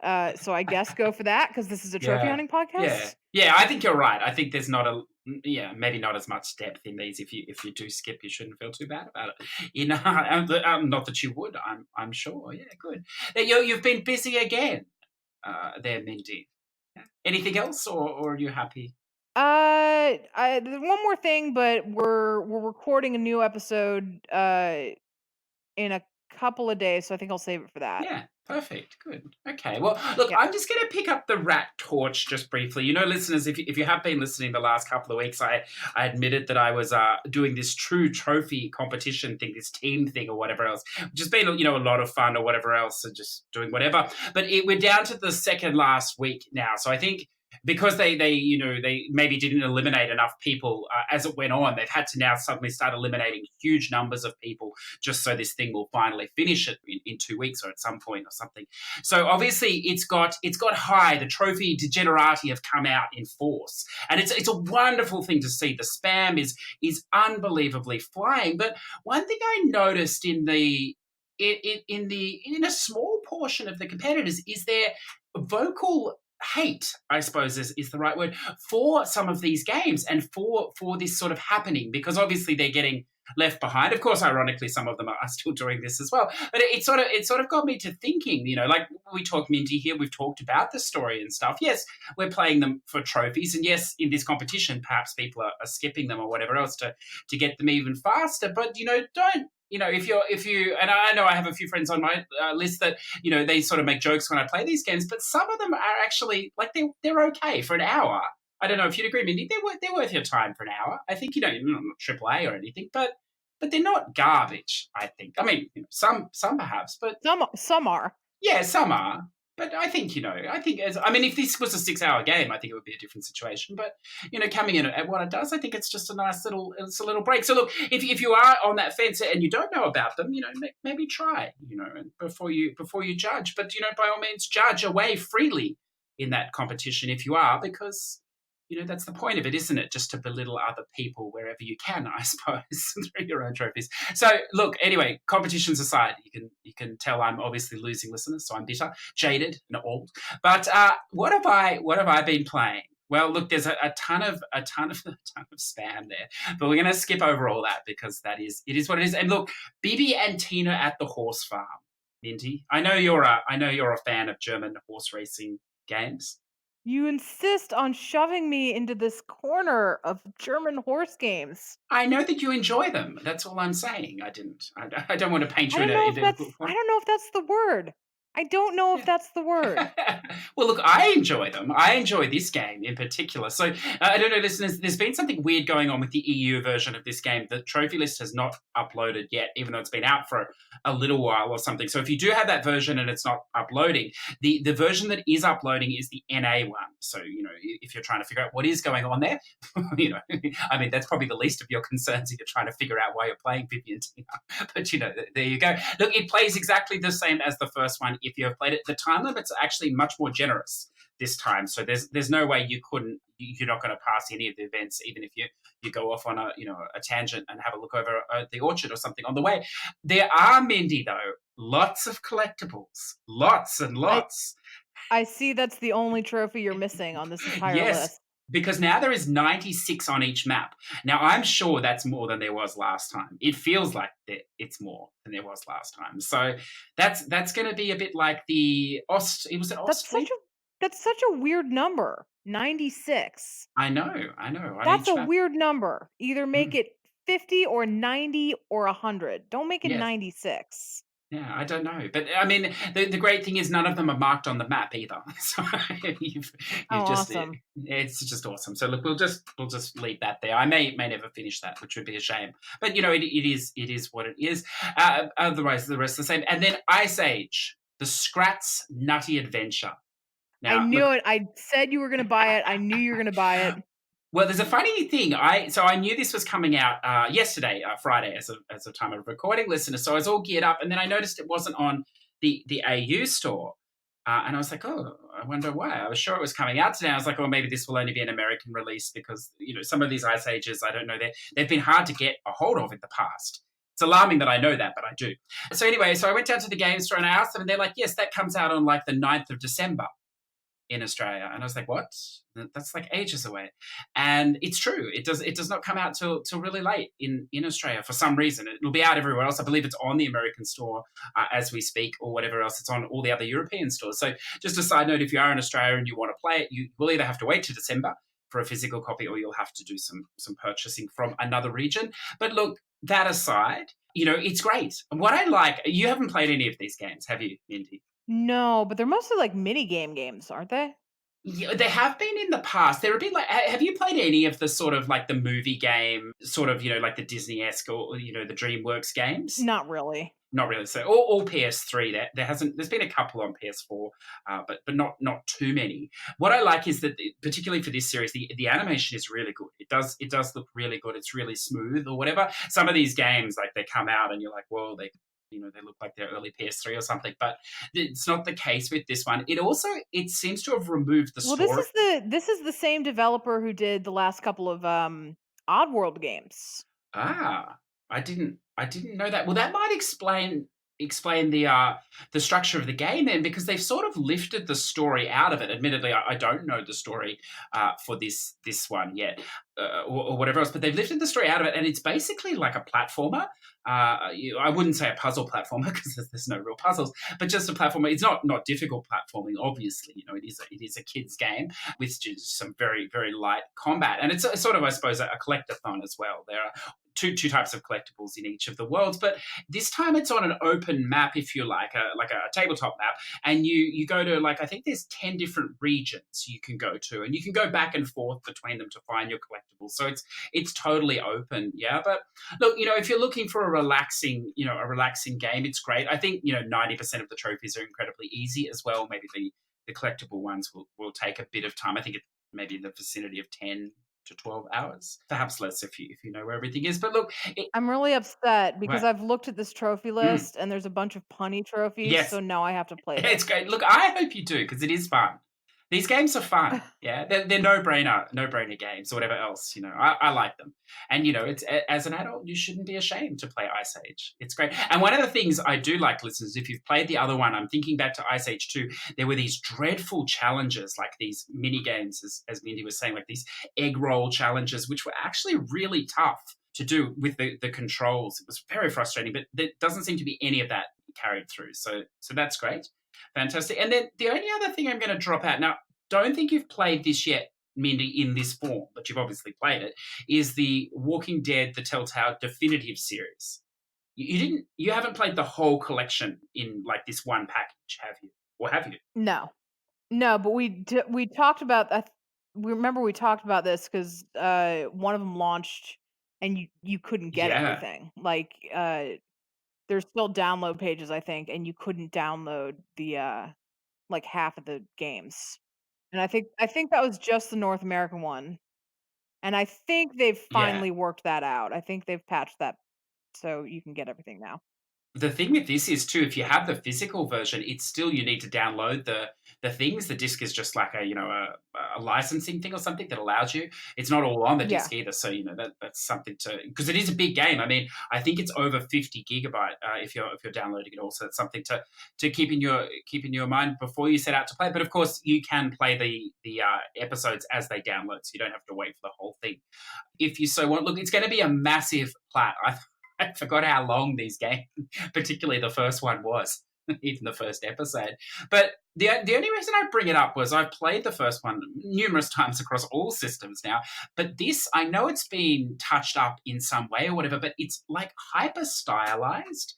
So I guess go for that, because this is a trophy hunting podcast. Yeah. I think you're right. I think there's maybe not as much depth in these. If you do skip, you shouldn't feel too bad about it. Not that you would. I'm sure. Yeah, good. You've been busy again, there, Mindy. Anything else, or are you happy? There's one more thing, but we're recording a new episode in a couple of days, so I think I'll save it for that. Yeah, perfect. Good. Okay. Well, look, I'm just going to pick up the rat torch just briefly. Listeners, if you have been listening the last couple of weeks, I admitted that I was doing this true trophy competition thing, this team thing or whatever else, which has been, a lot of fun or whatever else, and just doing whatever. But we're down to the second last week now. So I think because they maybe didn't eliminate enough people as it went on, they've had to now suddenly start eliminating huge numbers of people just so this thing will finally finish it in 2 weeks or at some point or something. So obviously it's got high. The trophy degenerati have come out in force, and it's a wonderful thing to see. The spam is unbelievably flying. But one thing I noticed in a small portion of the competitors is their vocal hate, I suppose is the right word, for some of these games and for this sort of happening, because obviously they're getting left behind. Of course, ironically, some of them are still doing this as well. But it sort of got me to thinking, like we talk Minty here, we've talked about the story and stuff. Yes, we're playing them for trophies, and yes, in this competition, perhaps people are skipping them or whatever else to get them even faster. But don't. If you, and I know I have a few friends on my list that, they sort of make jokes when I play these games, but some of them are actually, like, they're okay for an hour. I don't know if you'd agree, Mindy. They're worth your time for an hour. I think, not AAA or anything, but they're not garbage, I think. I mean, some perhaps, but... Some are. Yeah, some are. But I think, if this was a 6-hour game, I think it would be a different situation. But, coming in at what it does, I think it's just a nice little break. So look, if you are on that fence and you don't know about them, maybe try, before you judge. But, by all means, judge away freely in that competition if you are, because, that's the point of it, isn't it? Just to belittle other people wherever you can, I suppose, through your own trophies. So, look, anyway, competitions aside, you can tell I'm obviously losing listeners, so I'm bitter, jaded, and old. But what have I been playing? Well, look, there's a ton of spam there, but we're going to skip over all that because it is what it is. And look, Bibi and Tina at the horse farm, Minty. I know you're a fan of German horse racing games. You insist on shoving me into this corner of German horse games. I know that you enjoy them. That's all I'm saying. I don't want to paint you in a... I don't know if that's the word. I don't know if that's the word. Well, look, I enjoy them. I enjoy this game in particular. So, I don't know, listeners, there's been something weird going on with the EU version of this game. The trophy list has not uploaded yet, even though it's been out for a little while or something. So if you do have that version and it's not uploading, the version that is uploading is the NA one. So, if you're trying to figure out what is going on there, I mean, that's probably the least of your concerns if you're trying to figure out why you're playing Bibi and Tina. But, there you go. Look, it plays exactly the same as the first one. If you have played it, the time limit's actually much more generous this time. So there's no way you're not going to pass any of the events, even if you go off on a tangent and have a look over the orchard or something on the way. There are, Mindy, though, lots of collectibles, lots and I lots. I see that's the only trophy you're missing on this entire Yes, list. because now there is 96 on each map. Now I'm sure that's more than there was last time. It feels like it's more than there was last time. So that's going to be a bit like the It was an Ostfleet. That's such a weird number. 96. I know on That's each a map. weird number. Either make Mm, it 50 or 90 or 100. Don't make it yes. 96. Yeah, I don't know, but I mean, the great thing is none of them are marked on the map either. So you've Oh, you've just awesome. it's just awesome. So look, we'll just leave that there. I may never finish that, which would be a shame. But you know, it is what it is. Otherwise, the rest of the same. And then Ice Age, the Scrat's Nutty Adventure. I Now, knew look, it. I said you were going to buy it. I knew you were going to buy it. well, there's a funny thing. I knew this was coming out yesterday, Friday, as of time of recording, listeners. So I was all geared up, and then I noticed it wasn't on the AU store, and I was like, oh, I wonder why. I was sure it was coming out today. I was like, oh, maybe this will only be an American release because some of these Ice Ages, I don't know, they've been hard to get a hold of in the past. It's alarming that I know that, but I do. So anyway, I went down to the game store and I asked them, and they're like, yes, that comes out on like the 9th of December in Australia. And I was like, what? That's like ages away. And it's true. It does not come out till really late in Australia for some reason. It'll be out everywhere else. I believe it's on the American store as we speak, or whatever else. It's on all the other European stores. So just a side note, if you are in Australia and you want to play it, you will either have to wait to December for a physical copy, or you'll have to do some purchasing from another region. But look, that aside, it's great. What I like, you haven't played any of these games, have you, Mindy? No, but they're mostly like mini games, aren't they? Yeah, they have been in the past. They're a bit like. Have you played any of the sort of like the movie game, sort of like the Disney-esque or the DreamWorks games? Not really. Not really. So all PS3. There hasn't. There's been a couple on PS4, but not too many. What I like is that particularly for this series, the animation is really good. It does look really good. It's really smooth or whatever. Some of these games like they come out and you're like, well, they look like they're early PS3 or something, but it's not the case with this one. It seems to have removed the Well, story. this is the same developer who did the last couple of Oddworld games. Ah, I didn't know that. Well, that might explain the structure of the game then, because they've sort of lifted the story out of it. Admittedly, I don't know the story for this one yet, or whatever else, but they've lifted the story out of it, and it's basically like a platformer. I wouldn't say a puzzle platformer because there's no real puzzles, but just a platformer. It's not difficult platforming, obviously. It is a kids game with just some very very light combat, and it's sort of, I suppose, a collectathon as well. There are two types of collectibles in each of the worlds, but this time it's on an open map, if you like a tabletop map, and you go to, like, I think there's 10 different regions you can go to, and you can go back and forth between them to find your collectibles. So it's totally open, yeah. But look, if you're looking for a relaxing game, it's great. I think 90% of the trophies are incredibly easy as well. Maybe the collectible ones will take a bit of time. I think it's maybe in the vicinity of 10 to 12 hours, perhaps less if you know where everything is. But look, I'm really upset because well, I've looked at this trophy list and there's a bunch of punny trophies, yes, so now I have to play it's this. great. Look, I hope you do, because it is fun. These games are fun. Yeah, they're no brainer games or whatever else. I like them, and it's as an adult you shouldn't be ashamed to play Ice Age. It's great. And one of the things I do like, listeners, if you've played the other one, I'm thinking back to Ice Age 2. There were these dreadful challenges, like these mini games, as Mindy was saying, like these egg roll challenges, which were actually really tough to do with the controls. It was very frustrating, but there doesn't seem to be any of that carried through. So that's great. Fantastic. And then the only other thing I'm going to drop out now, don't think you've played this yet, Mindy, in this form, but you've obviously played it, is the Walking Dead, the Telltale Definitive series. You haven't played the whole collection in like this one package, have you? Or have you? No. No, but we talked about we remember we talked about this cuz one of them launched and you couldn't get Yeah. everything. Like there's still download pages, I think, and you couldn't download the like half of the games. And I think that was just the North American one. And I think they've Yeah. finally worked that out. I think they've patched that so you can get everything now. The thing with this is too, if you have the physical version, it's still you need to download the things. The disc is just like a licensing thing or something that allows you. It's not all on the Yeah. disc either, so that's something to, because it is a big game. I mean, I think it's over 50 gigabyte if you're downloading it. Also, it's something to keep in your mind before you set out to play. But of course, you can play the episodes as they download, so you don't have to wait for the whole thing if you so want. Look, it's going to be a massive plat. I forgot how long these games, particularly the first one, was, even the first episode. But the only reason I bring it up was I've played the first one numerous times across all systems now. But this, I know it's been touched up in some way or whatever, but it's like hyper stylized.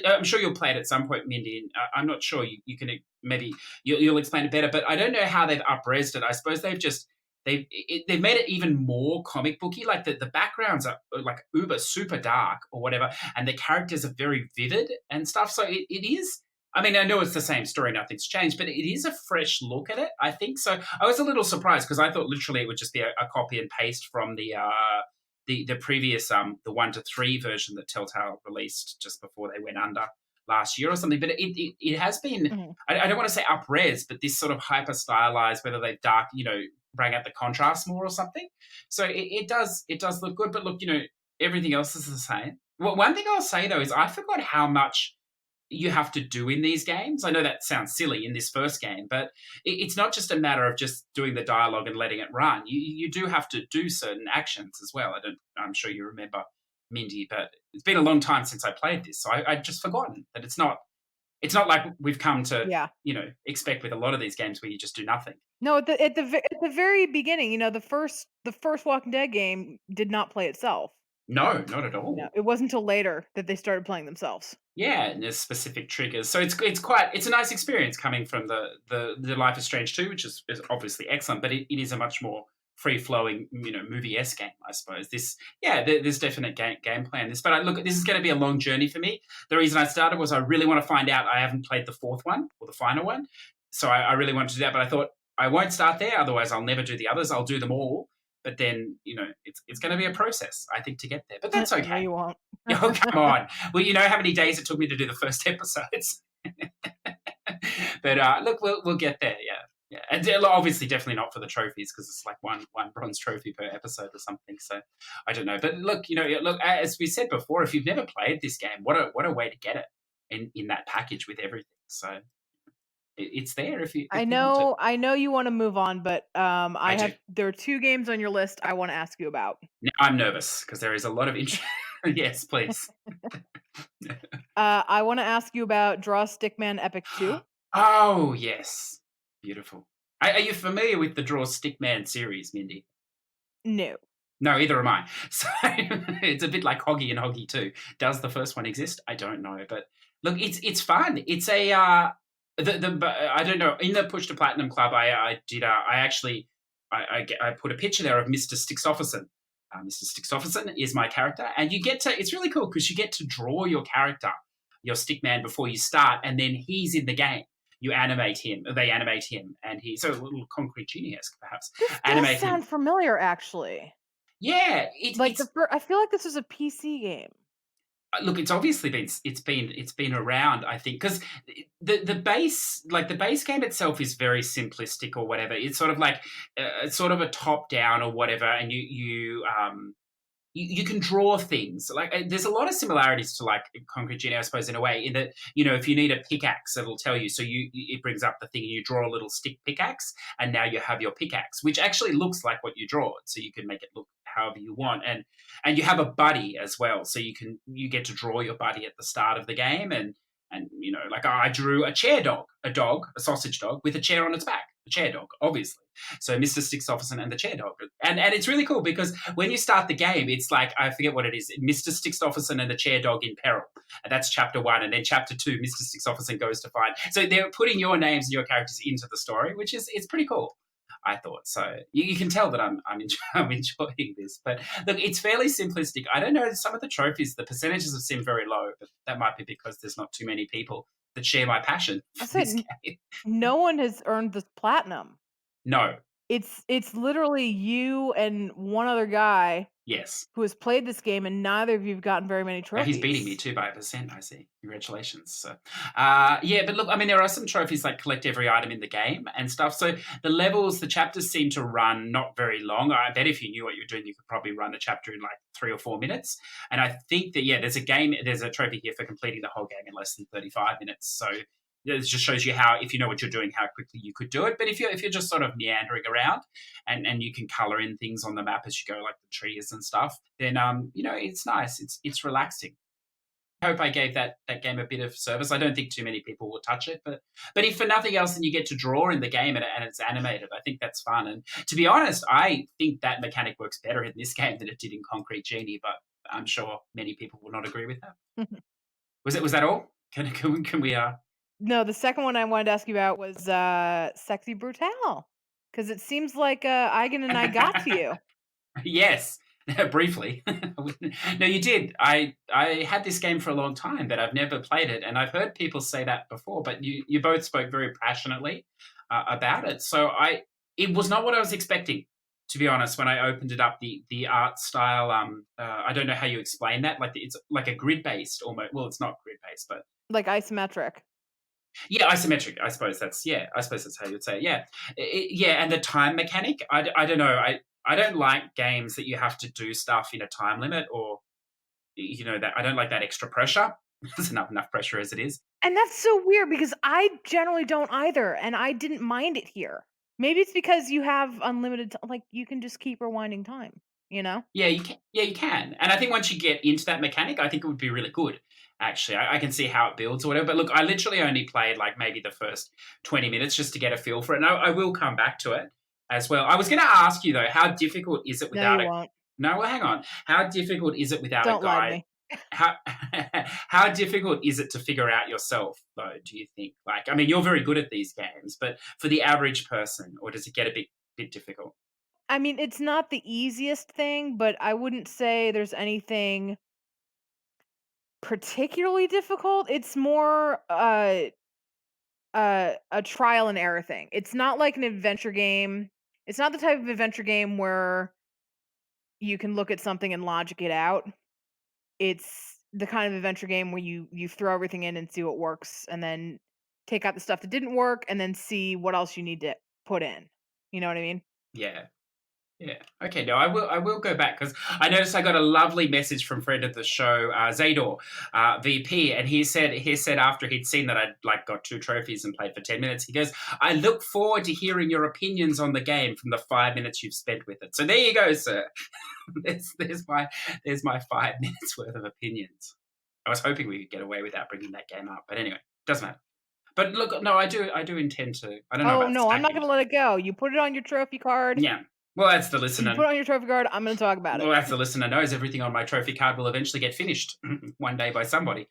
I'm sure you'll play it at some point, Mindy. And I'm not sure you can maybe you'll explain it better. But I don't know how they've upresed it. I suppose they've made it even more comic booky. Like the backgrounds are like uber super dark or whatever, and the characters are very vivid and stuff. So it is. I mean, I know it's the same story, nothing's changed, but it is a fresh look at it, I think. So I was a little surprised because I thought literally it would just be a copy and paste from the previous the 1 to 3 version that Telltale released just before they went under last year or something. But it has been. Mhm. I don't want to say up-res, but this sort of hyper stylized, whether they've bring out the contrast more or something. So it does look good. But look, everything else is the same. Well, one thing I'll say though is I forgot how much you have to do in these games. I know that sounds silly in this first game, but it's not just a matter of just doing the dialogue and letting it run. You do have to do certain actions as well. I'm sure you remember, Mindy, but it's been a long time since I played this, so I'd just forgotten that it's not like we've come to Yeah. expect with a lot of these games where you just do nothing. No, at the very beginning, the first Walking Dead game did not play itself. No, not at all. No, it wasn't until later that they started playing themselves. Yeah, and there's specific triggers. So it's a nice experience coming from the Life is Strange 2, which is obviously excellent, but it is a much more free flowing, movie-esque game, I suppose. There's definite gameplay in this, but look, this is going to be a long journey for me. The reason I started was I really want to find out. I haven't played the fourth one or the final one, so I really wanted to do that. But I thought I won't start there, otherwise I'll never do the others. I'll do them all, but then it's going to be a process, I think, to get there. But that's okay. No, you won't. Oh, come on. Well, you know how many days it took me to do the first episodes. But look, we'll get there. Yeah. And obviously, definitely not for the trophies because it's like one bronze trophy per episode or something. So I don't know. But look, as we said before, if you've never played this game, what a way to get it in that package with everything. So it's there if you. I you want know you want to move on, but I do. there are 2 games on your list I want to ask you about. Now, I'm nervous because there is a lot of interest. Yes, please. I want to ask you about Draw Stickman Epic 2. Oh, yes. Beautiful. Are you familiar with the Draw Stickman series, Mindy? No. No, either am I. So it's a bit like Hoggy and Hoggy 2. Does the first one exist? I don't know. But look, it's fun. It's a I don't know. In the Push to Platinum Club, I put a picture there of Mr. Stixofferson. Mr. Stixofferson is my character, and it's really cool because you get to draw your character, your stickman, before you start, and then he's in the game. You animate him, they animate him, and he's a little Concrete Genie-esque, perhaps. This Animate does sound familiar, actually. Yeah, I feel like this is a PC game. Look, it's obviously been around, I think, because the base game itself is very simplistic or whatever. It's sort of like it's sort of a top down or whatever, and you can draw things. Like there's a lot of similarities to like Concrete Genie, I suppose, in a way, in that if you need a pickaxe, it'll tell you. So it brings up the thing, and you draw a little stick pickaxe, and now you have your pickaxe, which actually looks like what you draw. So you can make it look however you want, and you have a buddy as well. So you get to draw your buddy at the start of the game, and like I drew a sausage dog with a chair on its back, a chair dog, obviously. So Mr. Stixofferson and the chair dog. And it's really cool because when you start the game, it's like, I forget what it is, Mr. Stixofferson and the chair dog in peril. And that's chapter 1. And then chapter 2, Mr. Stixofferson goes to find. So they're putting your names and your characters into the story, which it's pretty cool, I thought. So you can tell that I'm enjoying this. But look, it's fairly simplistic. I don't know, some of the trophies, the percentages have seemed very low, but that might be because there's not too many people that share my passion for this game. No one has earned this platinum. No. It's literally you and one other guy Yes. who has played this game, and neither of you have gotten very many He's beating me trophies. too by 1%, I see. Congratulations. So, yeah, but look, I mean, there are some trophies like collect every item in the game and stuff. So the chapters seem to run not very long. I bet if you knew what you were doing, you could probably run a chapter in like 3 or 4 minutes. And I think that, yeah, there's a trophy here for completing the whole game in less than 35 minutes. So it just shows you how, if you know what you're doing, how quickly you could do it. But if you're just sort of meandering around and you can color in things on the map as you go, like the trees and stuff, then it's nice. It's relaxing. I hope I gave that game a bit of service. I don't think too many people will touch it, but if for nothing else, then you get to draw in the game and it's animated. I think that's fun. And to be honest, I think that mechanic works better in this game than it did in Concrete Genie. But I'm sure many people will not agree with that. Was that all? Can we? No, the second one I wanted to ask you about was Sexy Brutale. Because it seems like Eigen and I got to you. Yes, briefly. No, you did. I had this game for a long time, but I've never played it, and I've heard people say that before. But you both spoke very passionately about it, so it was not what I was expecting, to be honest. When I opened it up, the art style, I don't know how you explain that. Like it's like a grid based almost. Well, it's not grid based, but Like isometric. yeah, isometric. I suppose that's how you would say it. Yeah, yeah, and the time mechanic. I don't know. I don't like games that you have to do stuff in a time limit, or that I don't like that extra pressure. There's enough pressure as it is. And that's so weird because I generally don't either, and I didn't mind it here. Maybe it's because you have unlimited like you can just keep rewinding time, you know? Yeah, you can. Yeah, you can. And I think once you get into that mechanic, I think it would be really good. Actually, I can see how it builds or whatever. But look, I literally only played like maybe the first 20 minutes just to get a feel for it. And I will come back to it as well. I was going to ask you though, how difficult is it without No, you it? won't. No, well, hang on. How difficult is it without Don't a lie to guide? me. How how difficult is it to figure out yourself though? Do you think? Like, I mean, you're very good at these games, but for the average person, or does it get a bit difficult? I mean, it's not the easiest thing, but I wouldn't say there's anything particularly difficult. It's more a trial and error thing. It's not like an adventure game. It's not the type of adventure game where you can look at something and logic it out. It's the kind of adventure game where you throw everything in and see what works and then take out the stuff that didn't work and then see what else you need to put in. You know what I mean? Yeah. Yeah. Okay. No, I will go back because I noticed I got a lovely message from friend of the show, Zador, VP, and he said after he'd seen that I'd like got 2 trophies and played for 10 minutes, he goes, "I look forward to hearing your opinions on the game from the 5 minutes you've spent with it." So there you go, sir. there's my 5 minutes worth of opinions. I was hoping we could get away without bringing that game up, but anyway, doesn't matter. But look, no, I do intend to. I don't know Oh about no, I'm not stacking. gonna let it go. You put it on your trophy card. Yeah. Well, that's the You listener. put it on your trophy card. I'm gonna talk about Well, it. as the listener knows, everything on my trophy card will eventually get finished one day by somebody.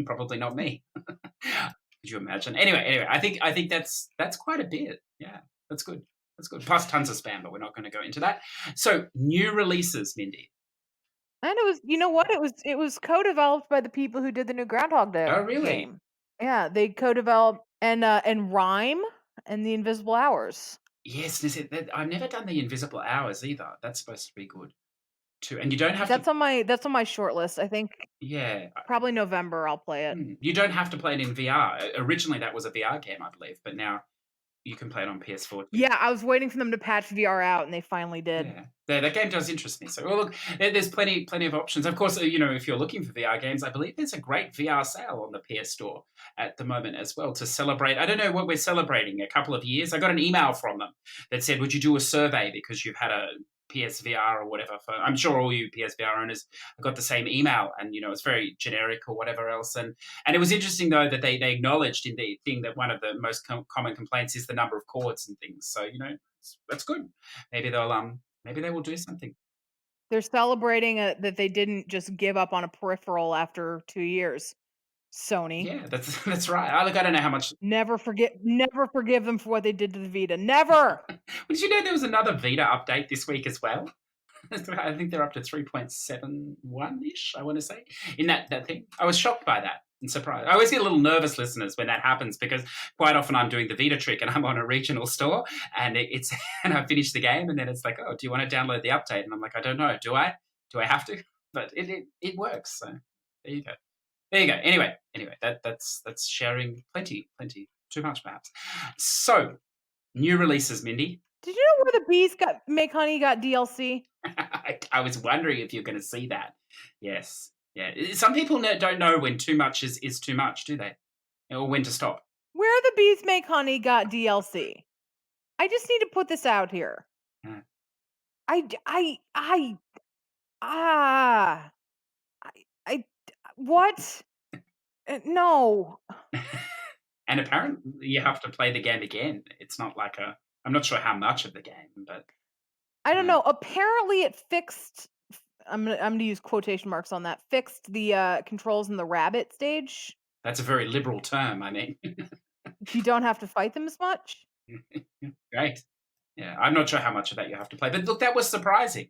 Probably not me. Could you imagine? Anyway, I think that's quite a bit. Yeah, that's good. That's good. Plus tons of spam, but we're not going to go into that. So new releases, Mindy. And it was, you know what? It was co-developed by the people who did the new Groundhog Day Oh, really? game. Yeah, they co-developed and Rhyme and the Invisible Hours. Yes, I've never done the Invisible Hours either. That's supposed to be good too. And you don't have That's to. on my short list. I think Yeah. probably November I'll play it. You don't have to play it in VR. Originally, that was a VR game, I believe, but now you can play it on PS4 too. Yeah, I was waiting for them to patch VR out, and they finally did. Yeah, that game does interest me. So, well, look, there's plenty of options. Of course, if you're looking for VR games, I believe there's a great VR sale on the PS Store at the moment as well to celebrate. I don't know what we're celebrating. A couple of years. I got an email from them that said, "Would you do a survey because you've had a PSVR or whatever?" I'm sure all you PSVR owners got the same email, and it's very generic or whatever else. And it was interesting though that they acknowledged in the thing that one of the most common complaints is the number of cords and things. So that's good. Maybe they will do something. They're celebrating that they didn't just give up on a peripheral after 2 years. Sony. Yeah, that's right. I don't know how much. Never forgive them for what they did to the Vita. Never. Did you know there was another Vita update this week as well? I think they're up to 3.71 ish. I want to say in that thing. I was shocked by that. surprised. I always get a little nervous, listeners, when that happens, because quite often I'm doing the Vita trick and I'm on a regional store and it's and I finish the game and then it's like, oh, do you want to download the update? And I'm like, I don't know. Do I? Do I have to? But it works. So there you go. There you go. Anyway, that's sharing plenty, too much perhaps. So new releases, Mindy. Did you know where the bees make honey got DLC? I was wondering if you're going to see that. Yes. Yeah. Some people don't know when too much is too much, do they? Or when to stop. Where the bees make honey got DLC. I just need to put this out here. Yeah. What? No. And apparently you have to play the game again. It's not like I'm not sure how much of the game, but I don't know. Apparently it fixed, I'm gonna use quotation marks on that, fixed the controls in the rabbit stage. that's a very liberal term, I mean. You don't have to fight them as much. Great. Yeah, I'm not sure how much of that you have to play, but look, that was surprising,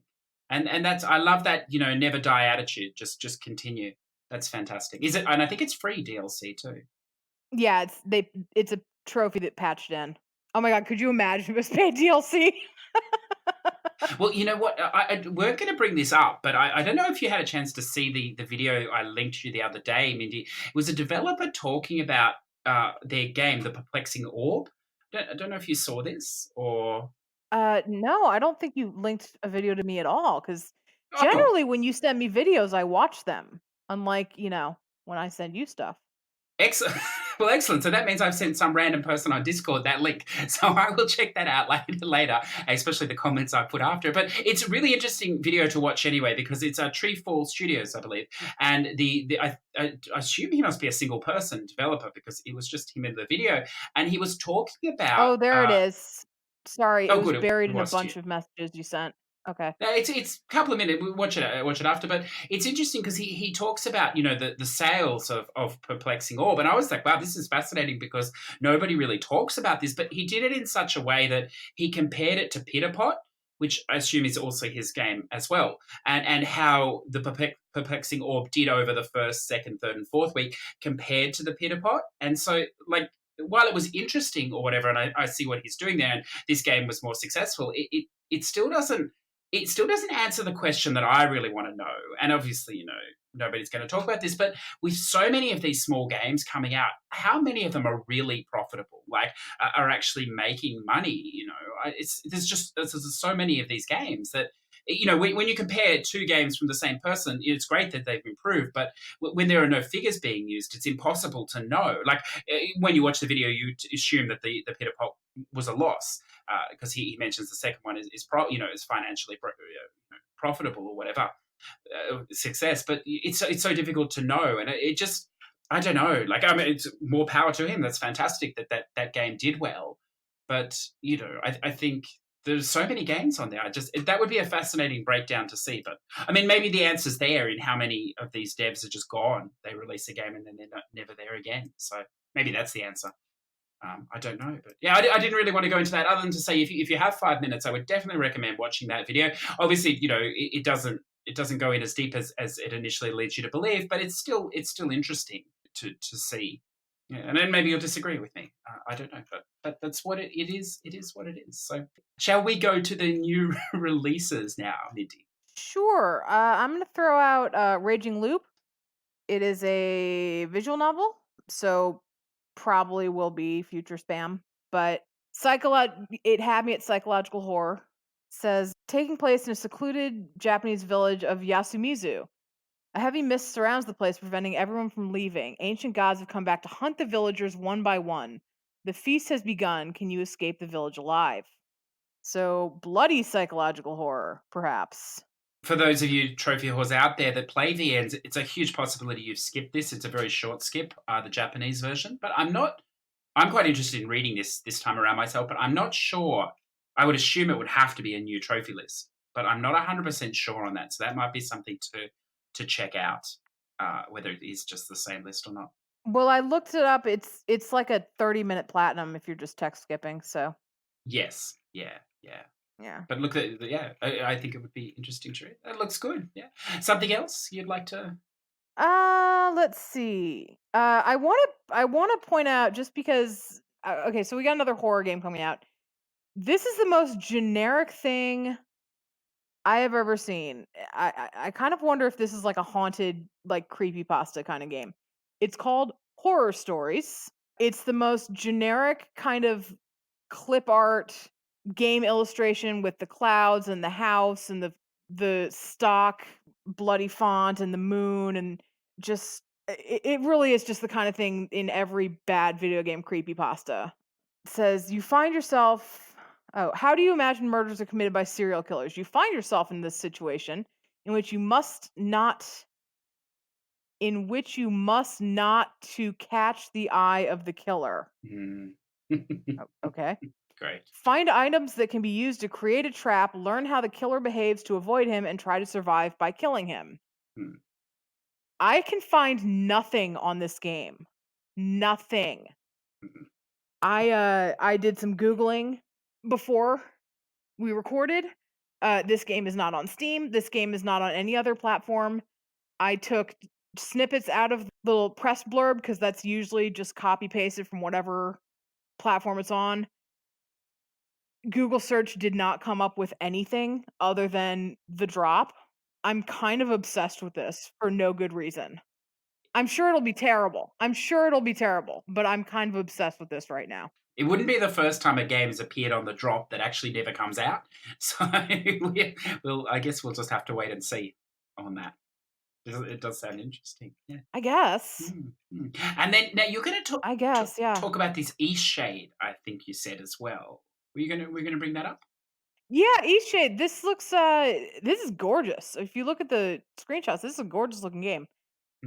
and that's I love that never die attitude. Just continue. That's fantastic. Is it? And I think it's free DLC too. Yeah, it's a trophy that patched in. Oh my god, could you imagine if it was paid DLC? Well, you know what? We're going to bring this up, but I don't know if you had a chance to see the video I linked you the other day, Mindy. It was a developer talking about their game, The Perplexing Orb. I don't know if you saw this or. No, I don't think you linked a video to me at all. Because Oh, generally, when you send me videos, I watch them. Unlike when I send you stuff. Excellent. Well, excellent. So that means I've sent some random person on Discord that link. So I will check that out later, especially the comments I put after. But it's a really interesting video to watch anyway, because it's Treefall Studios, I believe. And I assume he must be a single person developer because it was just him in the video. And he was talking about... Oh, there it is. Sorry, it was good. buried in a bunch of messages you sent. Okay. It's a couple of minutes. We'll watch it after, but it's interesting because he talks about the sales of Perplexing Orb, and I was like, wow, this is fascinating because nobody really talks about this. But he did it in such a way that he compared it to Pitterpot, which I assume is also his game as well, and how the Perplexing Orb did over the first, second, third, and fourth week compared to the Pitterpot, and so like. While it was interesting or whatever, and I see what he's doing there, and this game was more successful, it still doesn't answer the question that I really want to know. And obviously, nobody's going to talk about this, but with so many of these small games coming out, how many of them are really profitable? Like, are actually making money? There's so many of these games that, when you compare two games from the same person, it's great that they've improved, but when there are no figures being used, it's impossible to know. Like, when you watch the video, you assume that the Pitterpot was a loss, because he mentions the second one is financially profitable or whatever, success. But it's so difficult to know, and it just, I don't know. Like, I mean, it's more power to him. That's fantastic that game did well, but I think there's so many games on there. That would be a fascinating breakdown to see. But I mean, maybe the answer's there in how many of these devs are just gone. They release a game and then they're never there again. So maybe that's the answer. I don't know, but yeah, I didn't really want to go into that other than to say if you have 5 minutes, I would definitely recommend watching that video. Obviously, it doesn't go in as deep as it initially leads you to believe, but it's still interesting to see. Yeah, and then maybe you'll disagree with me. I don't know, but that's what it is. It is what it is. So, shall we go to the new releases now, Mindy? Sure. I'm going to throw out Raging Loop. It is a visual novel, so probably will be future spam, but it had me at psychological horror. Says taking place in a secluded Japanese village of Yasumizu. A heavy mist surrounds the place, preventing everyone from leaving. Ancient gods have come back to hunt the villagers one by one. The feast has begun. Can you escape the village alive? So, bloody psychological horror, perhaps. For those of you trophy whores out there that play VNs, it's a huge possibility you've skipped this. It's a very short skip, the Japanese version. But I'm quite interested in reading this time around myself, but I'm not sure. I would assume it would have to be a new trophy list, but I'm not 100% sure on that. So that might be something to check out, whether it is just the same list or not. Well, I looked it up. It's like a 30-minute platinum if you're just text skipping. So yes, yeah. But look, I think it would be interesting to read. That looks good. Yeah. Something else you'd like to Let's see. I want to point out just because. Okay, so we got another horror game coming out. This is the most generic thing I have ever seen. I kind of wonder if this is like a haunted, like creepypasta kind of game. It's called Horror Stories. It's the most generic kind of clip art game illustration with the clouds and the house and the stock bloody font and the moon and just it really is just the kind of thing in every bad video game creepypasta. It says you find yourself how do you imagine murders are committed by serial killers? You find yourself in this situation in which you must not to catch the eye of the killer. Okay. Great. Find items that can be used to create a trap, learn how the killer behaves to avoid him, and try to survive by killing him. Hmm. I can find nothing on this game. Nothing. Mhm. I did some Googling before we recorded. This game is not on Steam. This game is not on any other platform. I took snippets out of the little press blurb because that's usually just copy pasted from whatever platform it's on. Google search did not come up with anything other than the drop. I'm kind of obsessed with this for no good reason. I'm sure it'll be terrible. But I'm kind of obsessed with this right now. It wouldn't be the first time a game has appeared on the drop that actually never comes out. So I guess we'll just have to wait and see on that. It does sound interesting. Yeah. I guess. And then now you're going to I guess, yeah. talk about this Eastshade, I think you said as well. We're going to bring that up? Yeah, Eastshade. This looks this is gorgeous. If you look at the screenshots, this is a gorgeous looking game.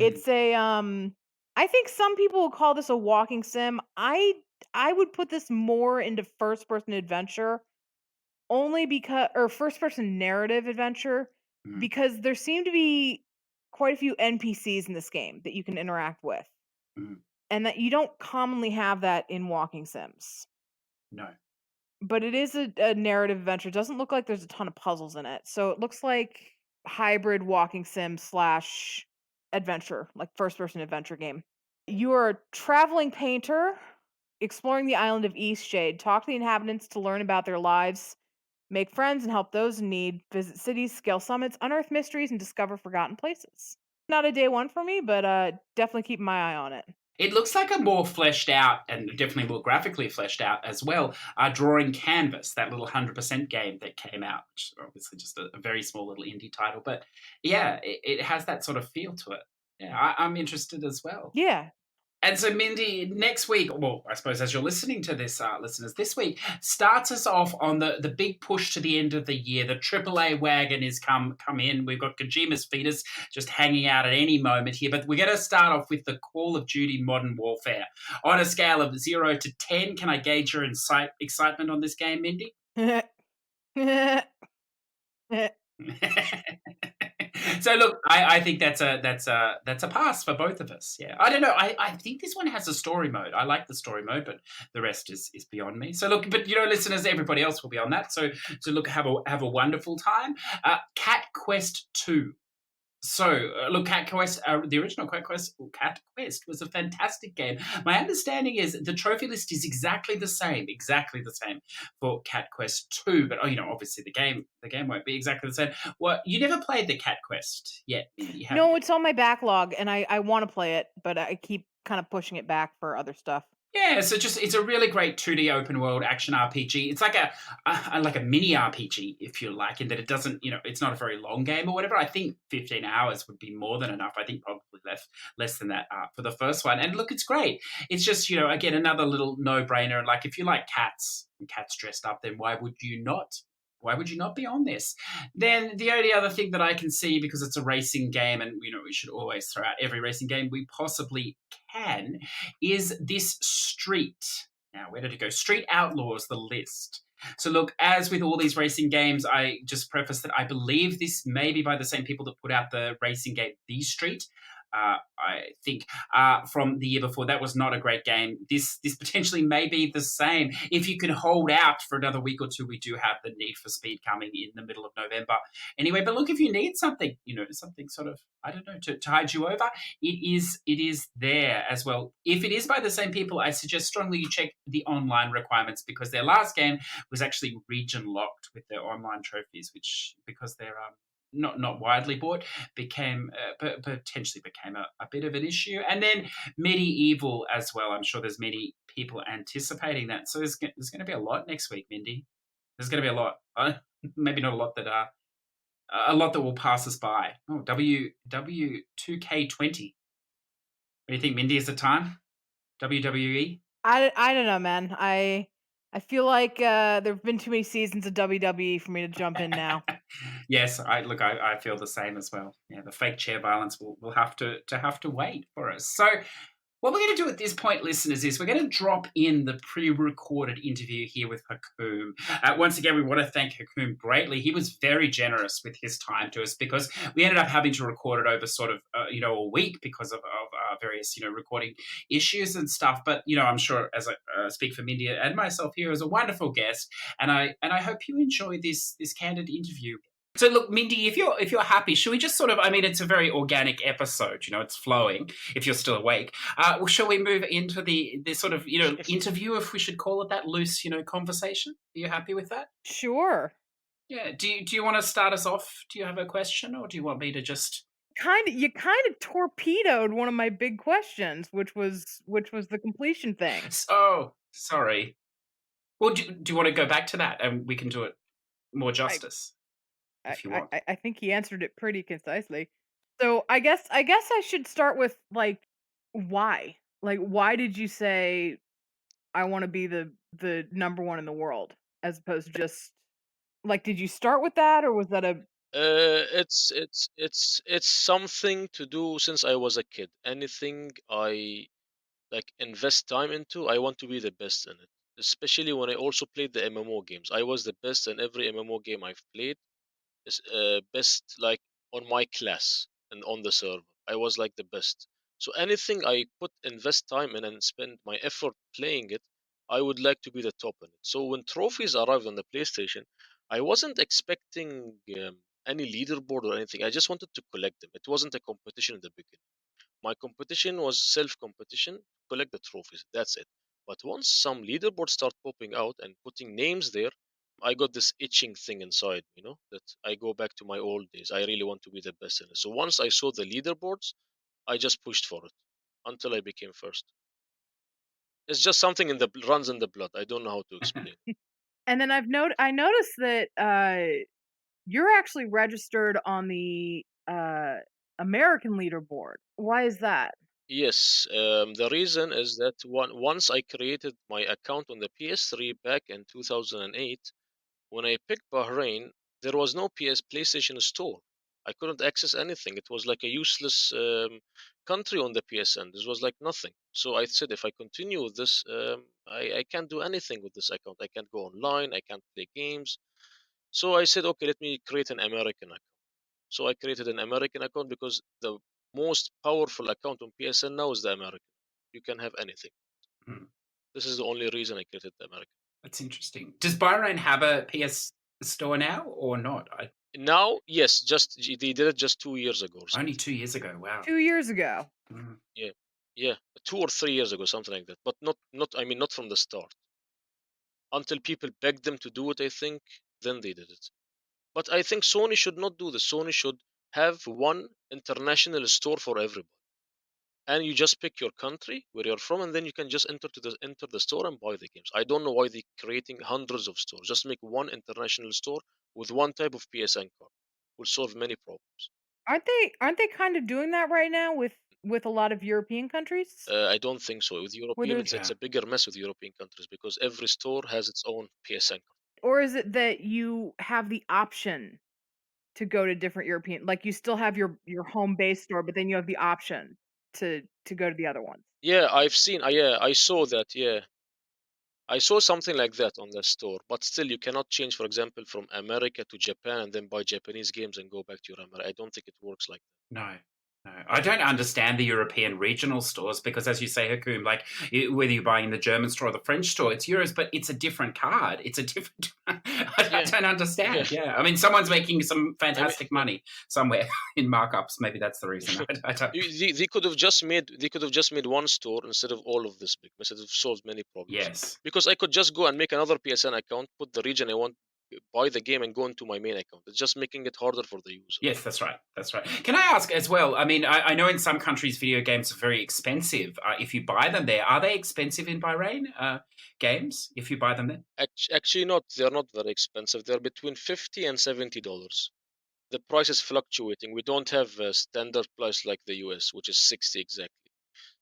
It's a I think some people will call this a walking sim. I would put this more into first person adventure only because or first person narrative adventure because there seem to be quite a few NPCs in this game that you can interact with. And that you don't commonly have that in walking sims. No. But it is a narrative adventure. It doesn't look like there's a ton of puzzles in it. So it looks like hybrid walking sim / adventure, like first person adventure game. You are a traveling painter exploring the island of Eastshade. Talk to the inhabitants to learn about their lives, make friends and help those in need, visit cities, scale summits, unearth mysteries, and discover forgotten places. Not a day one for me, but definitely keep my eye on it. It looks like a more fleshed out and definitely more graphically fleshed out as well. Drawing Canvas, that little 100% game that came out, which is obviously just a very small little indie title. But yeah, it has that sort of feel to it. Yeah, I'm interested as well. Yeah. And so, Mindy, next week, well, I suppose as you're listening to this, listeners, this week starts us off on the big push to the end of the year. The AAA wagon is come in. We've got Kojima's fetus just hanging out at any moment here. But we're going to start off with the Call of Duty Modern Warfare. On a scale of 0 to 10, can I gauge your excitement on this game, Mindy? So look, I think that's a pass for both of us. Yeah, I don't know. I think this one has a story mode. I like the story mode, but the rest is beyond me. So look, but listeners, everybody else will be on that. So look, have a wonderful time. Cat Quest 2. So, look, Cat Quest, the original Cat Quest was a fantastic game. My understanding is the trophy list is exactly the same for Cat Quest 2. But obviously the game won't be exactly the same. Well, you never played the Cat Quest yet, Mindy, No, it's on my backlog, and I want to play it, but I keep kind of pushing it back for other stuff. Yeah, so it's a really great 2D open world action RPG. It's like a mini RPG, if you like, in that it doesn't, it's not a very long game or whatever. I think 15 hours would be more than enough. I think probably less than that for the first one. And look, it's great. It's just, again, another little no-brainer. Like if you like cats and cats dressed up, then why would you not? Why would you not be on this? Then the only other thing that I can see, because it's a racing game and, we should always throw out every racing game we possibly can, is this Street. Now, where did it go? Street Outlaws, the list. So look, as with all these racing games, I just preface that I believe this may be by the same people that put out the racing game The Street. I think, from the year before. That was not a great game. This potentially may be the same. If you can hold out for another week or two, we do have the Need for Speed coming in the middle of November. Anyway, but look, if you need something, something sort of, I don't know, to tide you over, it is there as well. If it is by the same people, I suggest strongly you check the online requirements, because their last game was actually region locked with their online trophies, which, because they're not widely bought, potentially became a bit of an issue. And then Medieval as well. I'm sure there's many people anticipating that. So there's going to be a lot next week, Mindy. There's going to be a lot. Maybe not a lot that will pass us by. Oh, W2K20. What do you think, Mindy? Is it time? WWE? I don't know, man. I feel like there have been too many seasons of WWE for me to jump in now. Yes, I feel the same as well. Yeah, the fake chair violence will have to wait for us. So what we're going to do at this point, listeners, is we're going to drop in the pre-recorded interview here with Hakoom. Once again, we want to thank Hakoom greatly. He was very generous with his time to us, because we ended up having to record it over sort of, a week because of various, recording issues and stuff. But, I'm sure, as I speak for Mindy and myself here, as a wonderful guest. And I hope you enjoy this candid interview. So look, Mindy, if you're happy, should we just sort of, it's a very organic episode, it's flowing, if you're still awake. Well, shall we move into the sort of, interview, if we should call it that, loose, conversation? Are you happy with that? Sure. Yeah. Do you want to start us off? Do you have a question, or do you want me to just... You kind of torpedoed one of my big questions, which was the completion thing. Oh, sorry. Well, do you want to go back to that, and we can do it more justice? If you want. I think he answered it pretty concisely. So I guess I should start with, like, why? Like, why did you say I want to be the number one in the world, as opposed to just, like, did you start with that, or was that a... It's something to do since I was a kid. Anything I like invest time into, I want to be the best in it. Especially when I also played the MMO games. I was the best in every MMO game I've played. Best like on my class and on the server. I was like the best. So anything I put invest time in and spend my effort playing it, I would like to be the top in it. So when trophies arrived on the PlayStation, I wasn't expecting any leaderboard or anything. I just wanted to collect them. It wasn't a competition in the beginning. My competition was self competition, collect the trophies. That's it. But once some leaderboards start popping out and putting names there, I got this itching thing inside, that I go back to my old days. I really want to be the best in it. So once I saw the leaderboards, I just pushed for it until I became first. It's just something runs in the blood. I don't know how to explain. And then I noticed that you're actually registered on the American leaderboard. Why is that? Yes, the reason is that once I created my account on the PS3 back in 2008, when I picked Bahrain, there was no PlayStation Store. I couldn't access anything. It was like a useless country on the PSN. This was like nothing. So I said, if I continue with this, I can't do anything with this account. I can't go online. I can't play games. So I said, okay, let me create an American account. So I created an American account because the most powerful account on PSN now is the American. You can have anything. This is the only reason I created the American. That's interesting. Does Bahrain have a PS Store now or not? Now, yes, they did it just 2 years ago. Only 2 years ago. Wow. 2 years ago. Yeah, 2 or 3 years ago, something like that. But not from the start. Until people begged them to do it, I think, then they did it. But I think Sony should not do this. Sony should have one international store for everybody. And you just pick your country where you're from, and then you can just enter the store and buy the games. I don't know why they're creating hundreds of stores. Just make one international store with one type of PSN card. Will solve many problems. Aren't they kind of doing that right now with a lot of European countries? I don't think so. With European, it's a bigger mess with European countries because every store has its own PSN card. Or is it that you have the option to go to different European, like, you still have your home base store, but then you have the option to go to the other ones? Yeah, I've seen. I saw that. Yeah, I saw something like that on the store. But still, you cannot change, for example, from America to Japan and then buy Japanese games and go back to your America. I don't think it works like that. No. I don't understand the European regional stores because, as you say, Hakoom, like whether you're buying in the German store or the French store, it's euros, but it's a different card. It's a different. I Yeah, don't yeah. understand. Yeah, I mean, someone's making some I mean, fantastic money somewhere in markups. Maybe that's the reason. I don't. they could have just made one store instead of all of this big mess. It would have solved many problems. Yes. Because I could just go and make another PSN account, put the region I want, buy the game, and go into my main account. It's just making it harder for the user. Yes, that's right. That's right. Can I ask as well? I mean, I know in some countries video games are very expensive. If you buy them there, are they expensive in Bahrain? Games, if you buy them there? Actually, not. They're not very expensive. They're between $50 and $70. The price is fluctuating. We don't have a standard price like the US, which is 60 exactly.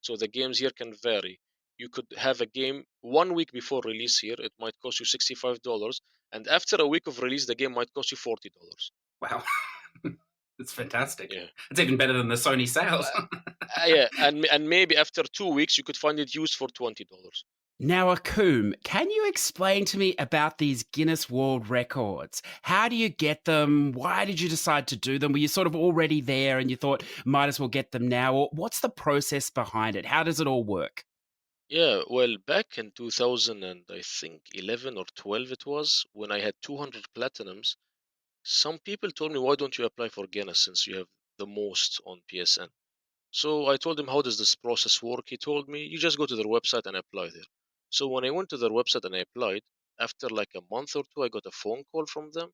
So the games here can vary. You could have a game 1 week before release here, it might cost you $65, and after a week of release, the game might cost you $40. Wow, it's fantastic. Yeah, It's even better than the Sony sales. yeah, and maybe after 2 weeks, you could find it used for $20. Now, Akum, can you explain to me about these Guinness World Records? How do you get them? Why did you decide to do them? Were you sort of already there and you thought, might as well get them now? Or what's the process behind it? How does it all work? Yeah, well, back in 2000 and I think 11 or 12 it was, when I had 200 platinums, some people told me, why don't you apply for Guinness since you have the most on PSN? So I told him, how does this process work? He told me, you just go to their website and apply there. So when I went to their website and I applied, after like a month or two, I got a phone call from them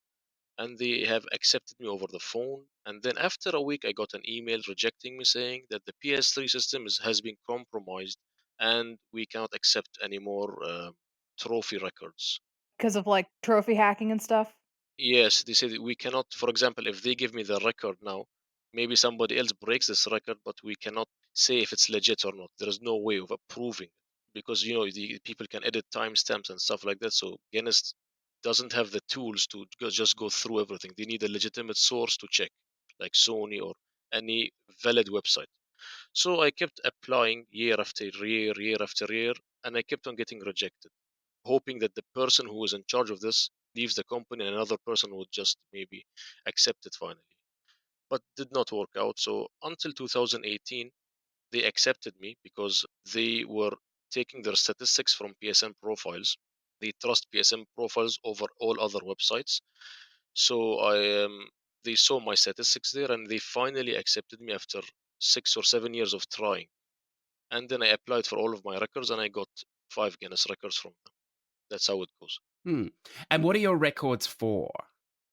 and they have accepted me over the phone. And then after a week, I got an email rejecting me saying that the PS3 system has been compromised and we cannot accept any more trophy records. Because of like trophy hacking and stuff. Yes, they said we cannot, for example, if they give me the record now, maybe somebody else breaks this record, but we cannot say if it's legit or not. There is no way of approving it because the people can edit timestamps and stuff like that. So Guinness doesn't have the tools to just go through everything. They need a legitimate source to check, like Sony or any valid website. So I kept applying year after year, year after year, and I kept on getting rejected, hoping that the person who was in charge of this leaves the company and another person would just maybe accept it finally. But did not work out. So until 2018, they accepted me because they were taking their statistics from PSN profiles. They trust PSN profiles over all other websites. So they saw my statistics there and they finally accepted me after 6 or 7 years of trying. And then I applied for all of my records and I got 5 Guinness records from them. That's how it goes. Hmm. And what are your records for?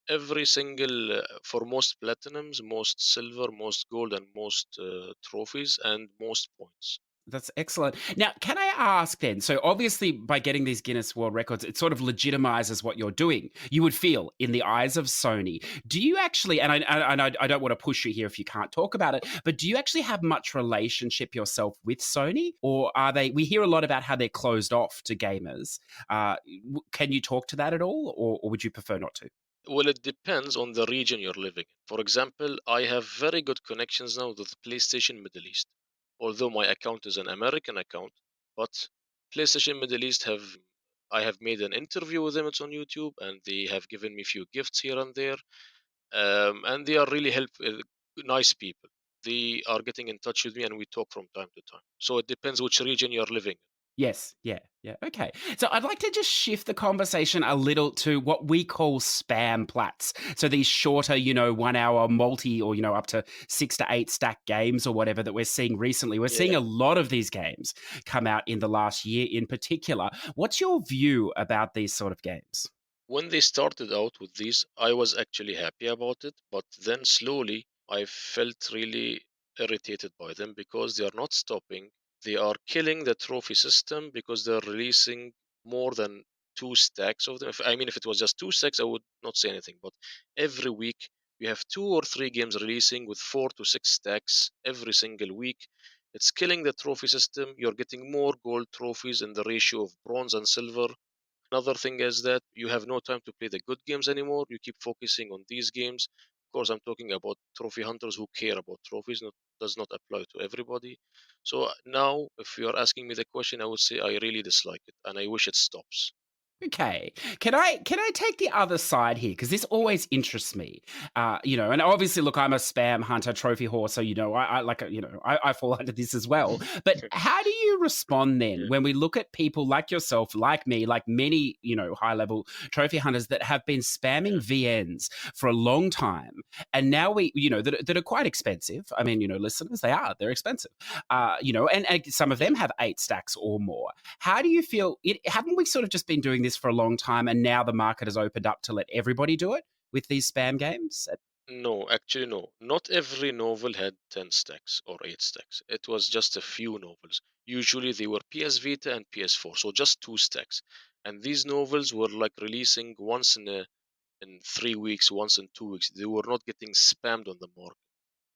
Every single for most platinums, most silver, most gold, and most trophies and most points. That's excellent. Now, can I ask then? So, obviously, by getting these Guinness World Records, it sort of legitimizes what you're doing. You would feel in the eyes of Sony. Do you actually? And I don't want to push you here if you can't talk about it. But do you actually have much relationship yourself with Sony, or are they? We hear a lot about how they're closed off to gamers. Can you talk to that at all, or would you prefer not to? Well, it depends on the region you're living in. For example, I have very good connections now with PlayStation Middle East, although my account is an American account. But PlayStation Middle East I have made an interview with them. It's on YouTube, and they have given me a few gifts here and there. And they are really nice people. They are getting in touch with me, and we talk from time to time. So it depends which region you're living in. Yes, yeah, yeah. Okay. So I'd like to just shift the conversation a little to what we call spam plats. So these shorter, 1 hour multi or, up to 6 to 8 stack games or whatever that we're seeing recently. We're seeing Yeah. a lot of these games come out in the last year in particular. What's your view about these sort of games? When they started out with these, I was actually happy about it, but then slowly I felt really irritated by them because they are not stopping. They are killing the trophy system because they're releasing more than 2 stacks of them. If it was just 2 stacks, I would not say anything. But every week, you have 2 or 3 games releasing with 4 to 6 stacks every single week. It's killing the trophy system. You're getting more gold trophies in the ratio of bronze and silver. Another thing is that you have no time to play the good games anymore. You keep focusing on these games. Of course, I'm talking about trophy hunters who care about trophies. Does not apply to everybody. So now, if you're asking me the question, I would say I really dislike it and I wish it stops. Okay. Can I take the other side here? Because this always interests me. And obviously, look, I'm a spam hunter, trophy horse, so I like I fall under this as well. But how do you respond then Yeah, when we look at people like yourself, like me, like many high level trophy hunters that have been spamming yeah, VNs for a long time, and now we that are quite expensive. I mean, listeners, they're expensive. And some of yeah. them have 8 stacks or more. How do you feel? Haven't we sort of just been doing this for a long time, and now the market has opened up to let everybody do it with these spam games? No, actually, no. Not every novel had 10 stacks or 8 stacks. It was just a few novels. Usually they were PS Vita and PS4, so just 2 stacks. And these novels were like releasing once in 3 weeks, once in 2 weeks. They were not getting spammed on the market.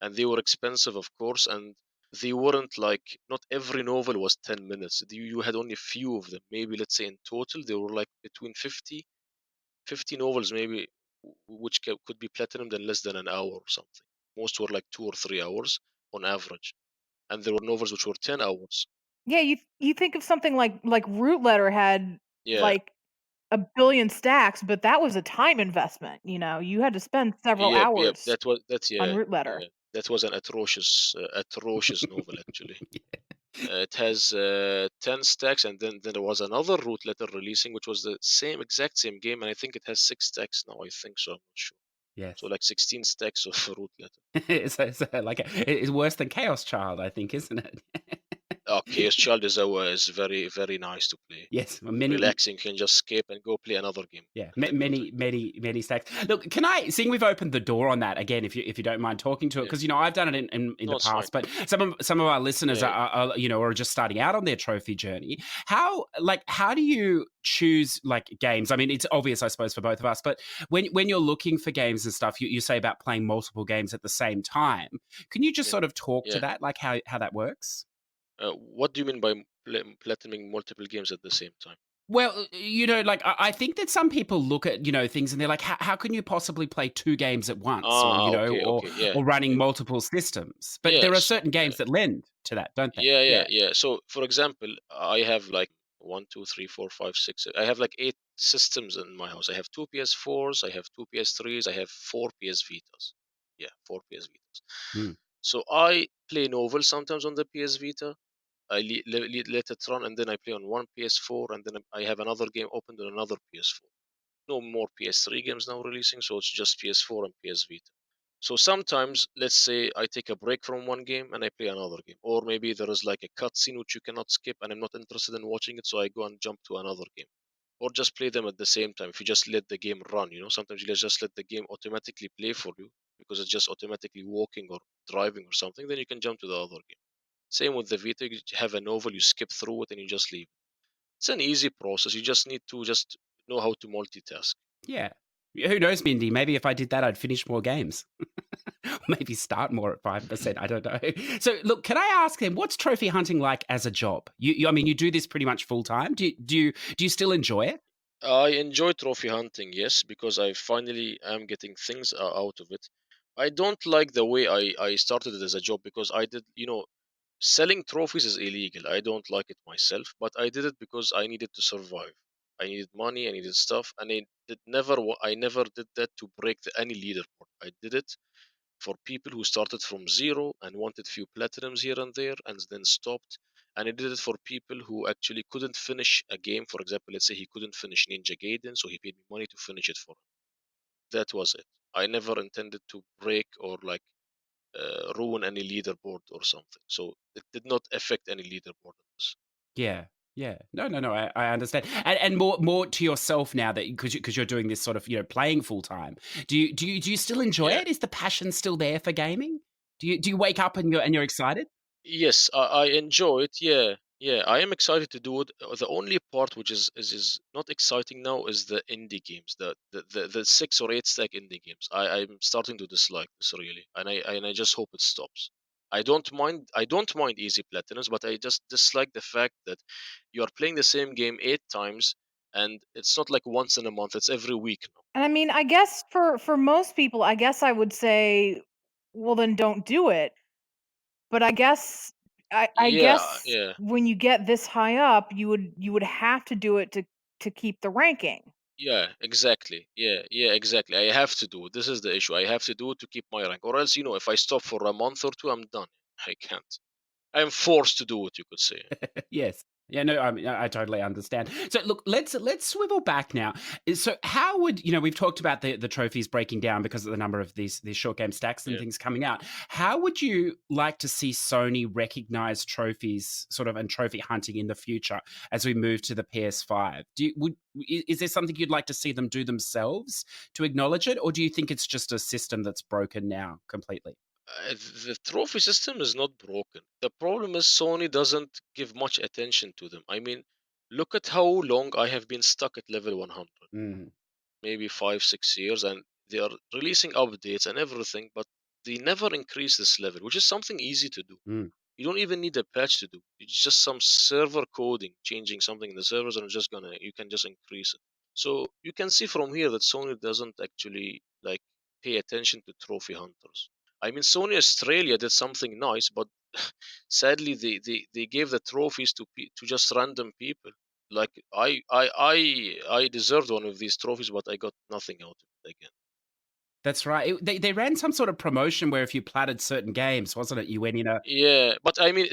And they were expensive, of course, and they weren't like, not every novel was 10 minutes. You had only a few of them. Maybe, let's say, in total, there were like between 50 novels, maybe, which could be platinumed in less than an hour or something. Most were like 2 or 3 hours on average. And there were novels which were 10 hours. Yeah, you think of something like Root Letter had Yeah, like a billion stacks, but that was a time investment. You had to spend several yep, yep. hours on Yeah, Root Letter. yeah. That was an atrocious novel, actually. It has 10 stacks, and then there was another root letter releasing, which was the exact same game, and I think it has 6 stacks now. I think so. I'm not sure. So Yes. like 16 stacks of root letter. It's worse than Chaos Child, I think, isn't it? Chaos Child is very very nice to play. Yes, many. Relaxing. You can just skip and go play another game. Yeah, Play another many, game. many, many stacks. Look, can I, seeing we've opened the door on that again, if you don't mind talking to it, Yeah. because I've done it in No, the it's fine. past, but some of our listeners Yeah, are just starting out on their trophy journey. How do you choose like games? I mean, it's obvious, I suppose, for both of us, but when you're looking for games and stuff, you say about playing multiple games at the same time. Can you just yeah, sort of talk to yeah. that, like how that works? What do you mean by platinuming multiple games at the same time? Well, like I think that some people look at things and they're like, how can you possibly play 2 games at once, or Okay, okay, yeah, or running okay. multiple systems? But there are Yes, certain yeah. games that lend to that, don't they? Yeah, yeah, Yeah. yeah. So, for example, I have like one, two, three, four, five, six. I have like 8 systems in my house. I have 2 PS4s, I have 2 PS3s, I have 4 PS Vitas. Yeah, 4 PS Vitas. Mm. So I play novels sometimes on the PS Vita. I let it run, and then I play on one PS4, and then I have another game opened on another PS4. No more PS3 games now releasing, so it's just PS4 and PS Vita. So sometimes, let's say I take a break from one game and I play another game, or maybe there is like a cutscene which you cannot skip, and I'm not interested in watching it, so I go and jump to another game, or just play them at the same time. If you just let the game run, sometimes you just let the game automatically play for you because it's just automatically walking or driving or something. Then you can jump to the other game. Same with the Vita. You have a novel, you skip through it, and you just leave. It's an easy process. You just need to just know how to multitask. Yeah. Who knows, Mindy? Maybe if I did that, I'd finish more games. Maybe start more at 5%. I don't know. So, look, can I ask then, what's trophy hunting like as a job? I mean, you do this pretty much full time. Do you still enjoy it? I enjoy trophy hunting, yes, because I finally am getting things out of it. I don't like the way I started it as a job because I did, selling trophies is illegal. I don't like it myself, but I did it because I needed to survive. I needed money, I needed stuff, and I never did that to break any leaderboard. I did it for people who started from zero and wanted few platinums here and there and then stopped. And I did it for people who actually couldn't finish a game. For example, let's say he couldn't finish Ninja Gaiden, so he paid me money to finish it for him. That was it. I never intended to break or like ruin any leaderboard or something. So it did not affect any leaderboard. Yeah. Yeah. No, no, no. I understand. And more to yourself now that because you're doing this sort of playing full time. Do you still enjoy Yeah. it? Is the passion still there for gaming? Do you wake up and you're excited? Yes, I enjoy it. Yeah, yeah, I am excited to do it. The only part which is not exciting now is the indie games, the 6 or 8 stack indie games. I'm starting to dislike this really, and I just hope it stops. I don't mind easy platinums, but I just dislike the fact that you are playing the same game 8 times, and it's not like once in a month. It's every week now. And I mean, I guess for most people, I guess I would say, well, then don't do it. But I Yeah, guess yeah, when you get this high up, you would have to do it to to keep the ranking. Yeah, exactly. Yeah, exactly. I have to do it. This is the issue. I have to do it to keep my rank, or else, if I stop for a month or two, I'm done. I can't. I'm forced to do it, you could say. Yes. Yeah, no, I mean, I totally understand. So look, let's swivel back now. So how would we've talked about the trophies breaking down because of the number of these short game stacks and Yeah. things coming out. How would you like to see Sony recognize trophies sort of and trophy hunting in the future as we move to the PS5? Is there something you'd like to see them do themselves to acknowledge it, or do you think it's just a system that's broken now completely? The trophy system is not broken. The problem is Sony doesn't give much attention to them. I mean, look at how long I have been stuck at level 100. Mm, Maybe 5 6 years, and they are releasing updates and everything, but they never increase this level, which is something easy to do. mm. You don't even need a patch to do. It's just some server coding, changing something in the servers, and you can just increase it. So you can see from here that Sony doesn't actually like pay attention to trophy hunters. I mean, Sony Australia did something nice, but sadly they gave the trophies to just random people. Like I deserved one of these trophies, but I got nothing out of it again. That's right. They ran some sort of promotion where if you platted certain games, wasn't it? You went in a Yeah, but I mean,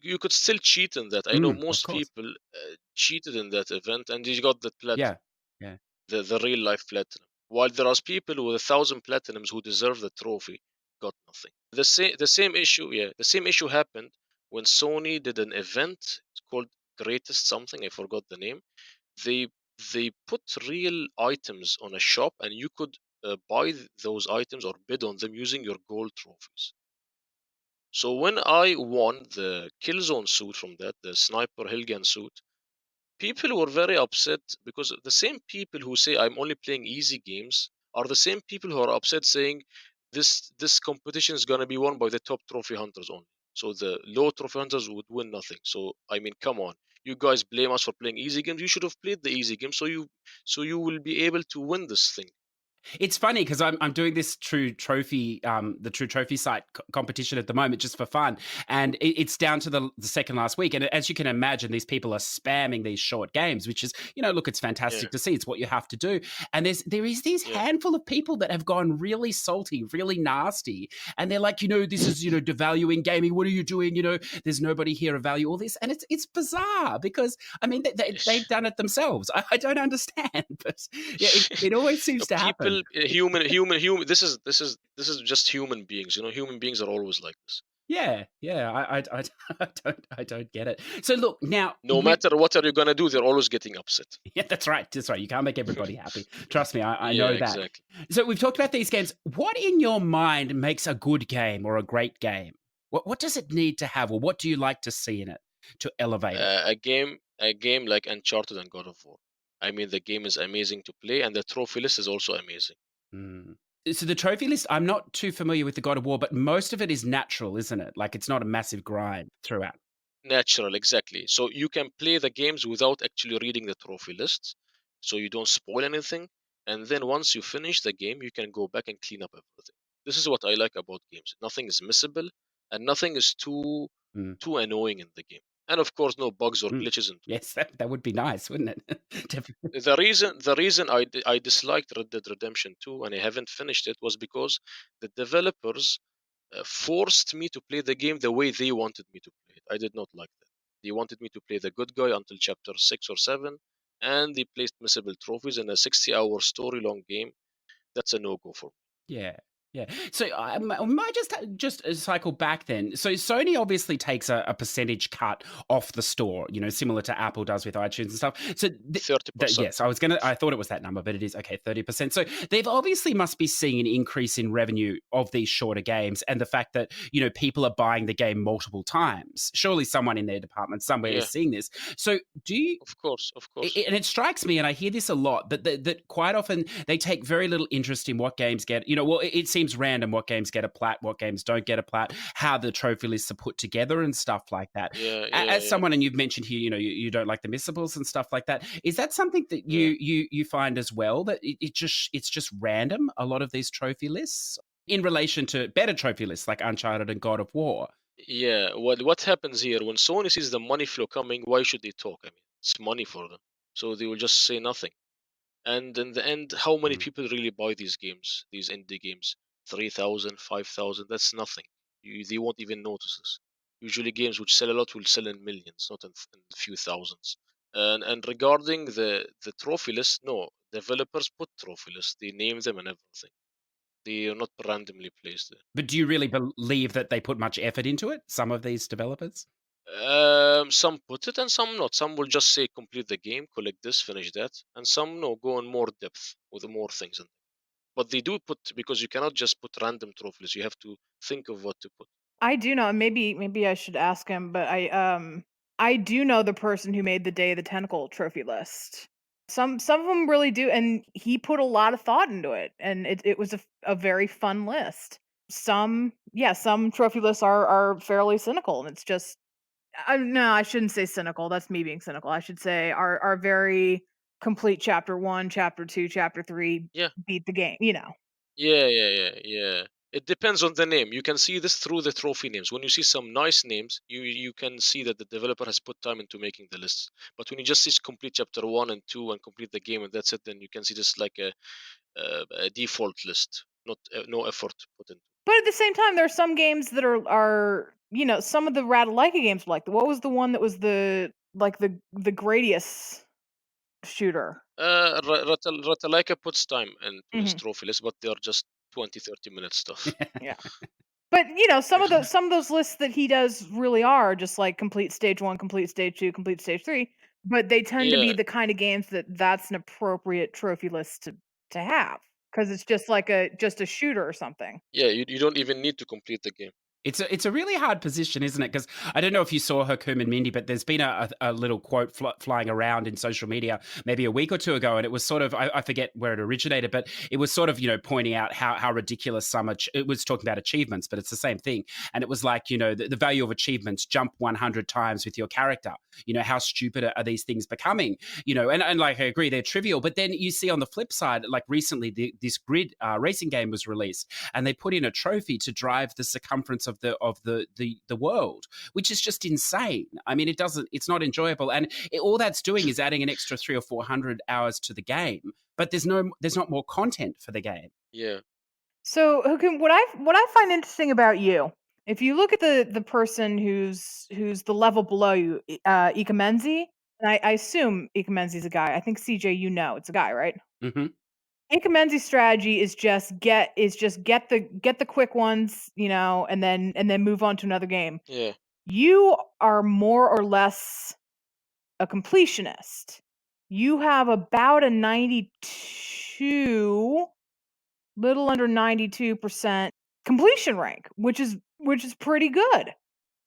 you could still cheat in that. I know of most course. people cheated in that event, and you got the Yeah. platinum, Yeah. the real life platinum. While there are people with 1,000 platinums who deserve the trophy, got nothing. The same issue, yeah, the same issue happened when Sony did an event. It's called Greatest something. I forgot the name. They they put real items on a shop, and you could buy those items or bid on them using your gold trophies. So when I won the Killzone suit from that, the Sniper Hilgan suit, people were very upset because the same people who say I'm only playing easy games are the same people who are upset saying this competition is gonna be won by the top trophy hunters only. So the low trophy hunters would win nothing. So I mean, come on, you guys blame us for playing easy games. You should have played the easy game so you will be able to win this thing. It's funny because I'm doing this True Trophy, the True Trophy site competition at the moment just for fun, and it's down to the second last week. And as you can imagine, these people are spamming these short games, which is look, it's Yeah, fantastic to see. It's what you have to do. And there is these yeah, handful of people that have gone really salty, really nasty, and they're like, this is devaluing gaming. What are you doing? There's nobody here to value all this, and it's bizarre because I mean they've done it themselves. I don't understand, but yeah, it always seems to happen. people, human. This is just human beings. Human beings are always like this. Yeah, yeah, I don't get it. So look, now No matter what are you gonna do, they're always getting upset. yeah, that's right, that's right. You can't make everybody happy. Trust me, I Yeah, know that. exactly. So we've talked about these games. What in your mind makes a good game or a great game? What does it need to have, or what do you like to see in it to elevate it? A game like Uncharted and God of War. I mean, the game is amazing to play, and the trophy list is also amazing. Mm. So the trophy list, I'm not too familiar with the God of War, but most of it is natural, isn't it? Like it's not a massive grind throughout. Natural, exactly. So you can play the games without actually reading the trophy lists, so you don't spoil anything. And then once you finish the game, you can go back and clean up everything. This is what I like about games. Nothing is missable, and nothing is too Mm. too annoying in the game. And of course, no bugs or Mm. glitches into it. Yes, that would be nice, wouldn't it? Definitely. The reason I disliked Red Dead Redemption 2 and I haven't finished it was because the developers forced me to play the game the way they wanted me to play it. I did not like that. They wanted me to play the good guy until chapter 6 or 7, and they placed missable trophies in a 60-hour story long game. That's a no go for me. Yeah. Yeah. So I might just cycle back then. So Sony obviously takes a percentage cut off the store, similar to Apple does with iTunes and stuff. So 30%. yes, I thought it was that number, but it is okay, 30%. So they've obviously must be seeing an increase in revenue of these shorter games, and the fact that people are buying the game multiple times. Surely someone in their department somewhere Yeah, is seeing this. So do you? of course, of course. And it strikes me, and I hear this a lot, that quite often they take very little interest in what games get, well, it seems random what games get a plat, what games don't get a plat, how the trophy lists are put together and stuff like that. Yeah, yeah, As yeah, someone, and you've mentioned here, you don't like the missables and stuff like that. Is that something that yeah. you find as well, that it's just random, a lot of these trophy lists in relation to better trophy lists like Uncharted and God of War? Yeah, what happens here when Sony sees the money flow coming? Why should they talk? I mean, it's money for them. So they will just say nothing. And in the end, how many Mm. people really buy these games, these indie games? 3,000, 5,000, that's nothing. They won't even notice this. Usually games which sell a lot will sell in millions, not in a few thousands. And regarding the trophy list, no, developers put trophy lists. They name them and everything. They are not randomly placed there. But do you really believe that they put much effort into it, some of these developers? Some put it and some not. Some will just say complete the game, collect this, finish that, and some no, go in more depth with more things. But they do put, because you cannot just put random trophies. You have to think of what to put. I do know, and maybe I should ask him, but I do know the person who made the Day of the Tentacle trophy list. Some of them really do, and he put a lot of thought into it, and it was a very fun list. Some trophy lists are fairly cynical, and it's just no, I shouldn't say cynical. That's me being cynical. I should say are very complete chapter 1, chapter 2, chapter 3, Yeah, beat the game, you know. yeah. It depends on the name. You can see this through the trophy names. When you see some nice names, you can see that the developer has put time into making the lists. But when you just see complete chapter 1 and 2 and complete the game and that's it, then you can see just like a default list, not no effort put in. But at the same time, there are some games that are some of the Ratalaika games like what was the one that was the Gradius shooter? Ratalaika puts time into his Hmm. trophy list, but they are just 20, 30 minute stuff. Yeah. But some of those lists that he does really are just like complete stage 1, complete stage 2, complete stage 3, but they tend to be Yeah, the kind of games that's an appropriate trophy list to have because it's just like a shooter or something. yeah. You don't even need to complete the game. It's a really hard position, isn't it? Because I don't know if you saw Hakoom and Mindy, but there's been a little quote flying around in social media maybe a week or two ago, and it was sort of I forget where it originated, but it was sort of pointing out how ridiculous it was talking about achievements, but it's the same thing, and it was like the value of achievements jump 100 times with your character. How stupid are these things becoming? And like I agree they're trivial, but then you see on the flip side, like recently this grid racing game was released, and they put in a trophy to drive the circumference of the world, which is just insane. I mean, it's not enjoyable, and all that's doing is adding an extra 300 or 400 hours to the game. But there's not more content for the game. Yeah, So, Hakoom, what I find interesting about you, if you look at the person who's the level below you, Ikamenzi, and I assume Ikamenzi's a guy. I think CJ, it's a guy, right? Mm-hmm. Ikamenzi's strategy is just get the quick ones, and then move on to another game. yeah, You are more or less a completionist. You have about a 92, little under 92% completion rank, which is pretty good.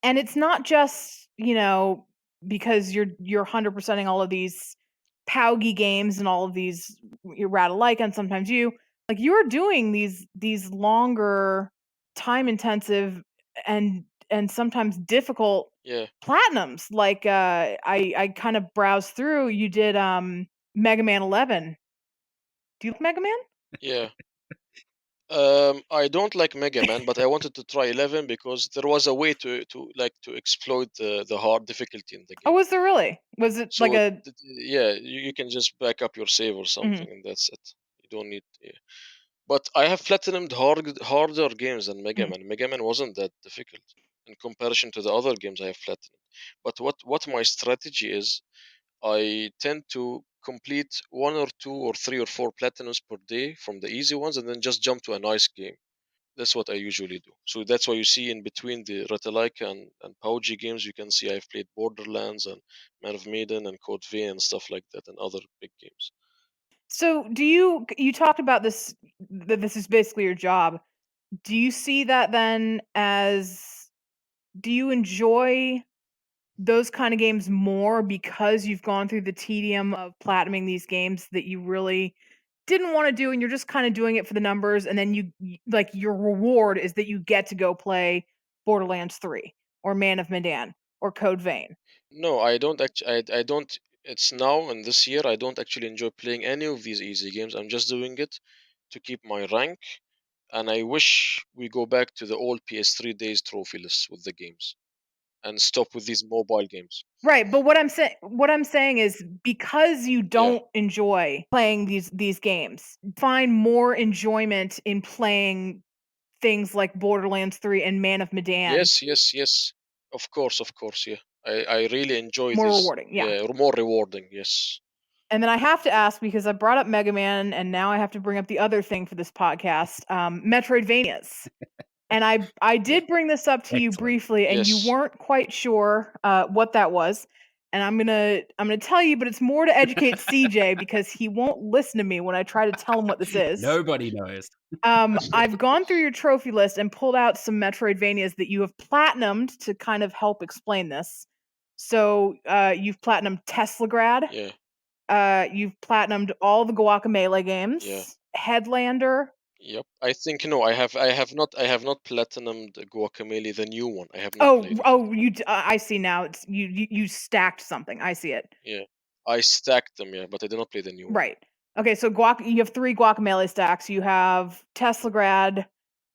And it's not just, because you're 100%ing all of these Paugy games and all of these your Ratalike and sometimes like you're doing these longer, time intensive and sometimes difficult yeah, platinums. Like I kind of browsed through. You did Mega Man 11. Do you like Mega Man? yeah. I don't like Mega Man, but I wanted to try 11 because there was a way to exploit the hard difficulty in the Oh, game. was there really? Was it like So a yeah, you can just back up your save or mhm. something, and that's it. You don't need. Yeah. But I have platinumed harder games than Mega Mhm. Man. Mega Man wasn't that difficult in comparison to the other games I have platinumed. But what my strategy is, I tend to complete 1 or 2 or 3 or 4 platinums per day from the easy ones, and then just jump to a nice game. That's what I usually do. So that's why you see in between the Ratalaika and PUBG games, you can see I've played Borderlands and Man of Maiden and Code V and stuff like that, and other big games. So do you talked about this that this is basically your job. Do you see that then as do you enjoy those kind of games more because you've gone through the tedium of platinuming these games that you really didn't want to do and you're just kind of doing it for the numbers and then like your reward is that you get to go play Borderlands 3 or Man of Medan or Code Vein. No, I don't actually. I don't. It's now and this year. I don't actually enjoy playing any of these easy games. I'm just doing it to keep my rank, and I wish we go back to the old PS3 days trophy lists with the games. and stop with these mobile games. Right, but what I'm saying is because you don't enjoy playing these games, find more enjoyment in playing things like Borderlands 3 and Man of Medan. Yes. Of course, yeah. I really enjoy More this. rewarding, yeah. More rewarding, yes. And then I have to ask, because I brought up Mega Man, and now I have to bring up the other thing for this podcast, Metroidvanias. And I did bring this up to you Excellent. briefly, and you Yes. weren't quite sure what that was. And I'm gonna tell you, but it's more to educate CJ because he won't listen to me when I try to tell him what this is. Nobody knows. I've gone through your trophy list and pulled out some Metroidvanias that you have platinumed to kind of help explain this. So you've platinumed Teslagrad. Yeah. You've platinumed all the Guacamelee games. Yeah. Headlander. Yep. I think no. I have not platinumed Guacamelee, the new one. I have not played it. You. I see now. It's you stacked something. I see it. Yeah. I stacked them, yeah, but I did not play the new one. Right. Okay, so you have 3 Guacamelee stacks. You have Teslagrad,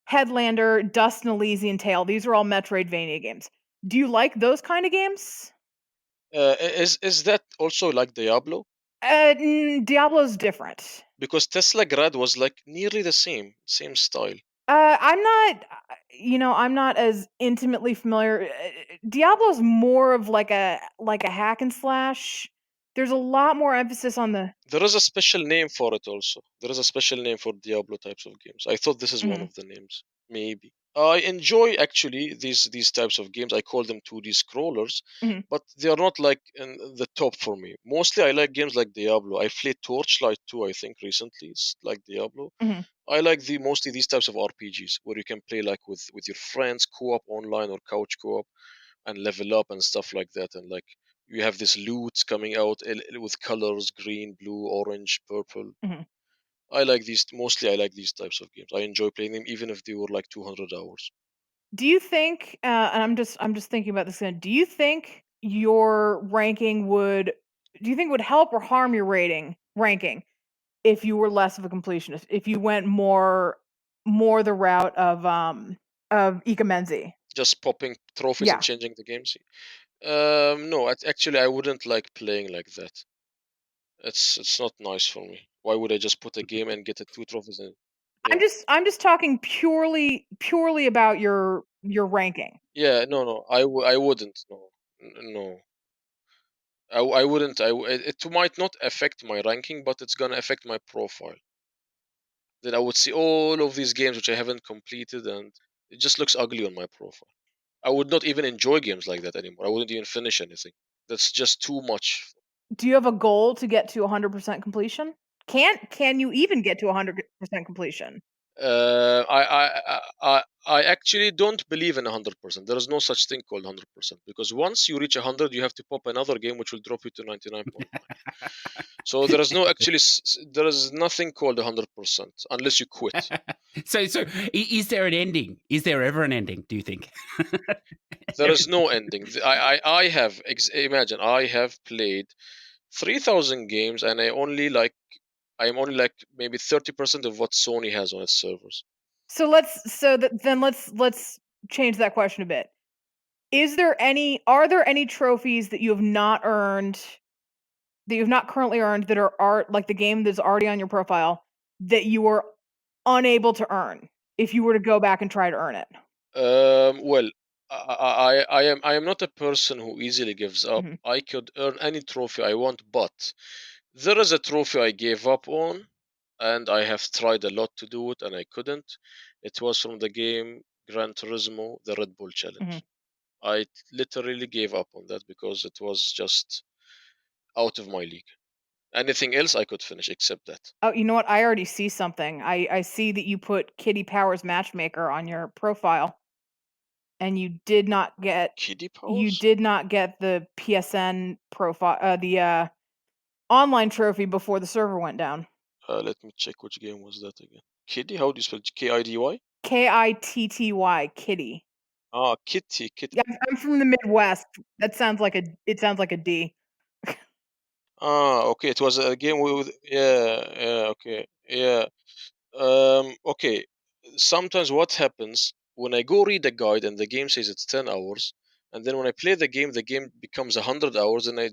Headlander, Dust and Elysian Tale. These are all Metroidvania games. Do you like those kind of games? Is that also like Diablo? Diablo's different. Because Teslagrad was like nearly the same style. I'm not as intimately familiar. Diablo's more of like a hack and slash. There's a lot more emphasis on the. There is a special name for it also. There is a special name for Diablo types of games. I thought this is one of the names. Maybe. I enjoy actually these types of games. I call them 2D scrollers, but they are not like in the top for me. Mostly I like games like Diablo. I played Torchlight 2, I think, recently. It's like Diablo. I like mostly these types of RPGs where you can play like with your friends, co-op online or couch co-op, and level up and stuff like that. And like you have this loot coming out with colors: green, blue, orange, purple. I like these types of games. I enjoy playing them even if they were like 200 hours. Do you think and I'm just thinking about this again. Do you think your ranking would help or harm your ranking if you were less of a completionist, if you went more the route of Ikamenzi? Just popping trophies and changing the games? No, actually I wouldn't like playing like that. It's not nice for me. Why would I just put a game and get 2 trophies in? Yeah. I'm just talking purely about your ranking. Yeah, no, I wouldn't. No. I wouldn't. It might not affect my ranking, but it's gonna affect my profile. Then I would see all of these games which I haven't completed, and it just looks ugly on my profile. I would not even enjoy games like that anymore. I wouldn't even finish anything. That's just too much. Do you have a goal to get to 100% completion? Can you even get to 100% completion? I actually don't believe in 100%. There is no such thing called 100% because once you reach 100, you have to pop another game which will drop you to 99.9. So there is there is nothing called 100% unless you quit. So is there an ending? Is there ever an ending? Do you think? There is no ending. I have imagine I have played 3,000 games and I'm only like maybe 30% of what Sony has on its servers. So let's change that question a bit. Are there any trophies that you have not earned, that you have not currently earned, that are like the game that's already on your profile that you are unable to earn if you were to go back and try to earn it? Well, I am not a person who easily gives up. I could earn any trophy I want, but there is a trophy I gave up on, and I have tried a lot to do it, and I couldn't. It was from the game Gran Turismo, the Red Bull Challenge. I literally gave up on that because it was just out of my league. Anything else I could finish except that. Oh, you know what? I already see something. I see that you put Kitty Powers Matchmaker on your profile, and you did not get Kitty Powers? You did not get the PSN profile, the online trophy before the server went down. Let me check which game was that again. Kitty? How do you spell Kiddy? Kitty. Kitty. Ah, Kitty. Yeah, I'm from the Midwest. It sounds like a D. Ah, okay. It was a game with okay. Yeah. Okay. Sometimes what happens when I go read a guide and the game says it's 10 hours And then when I play the game becomes 100 hours, and I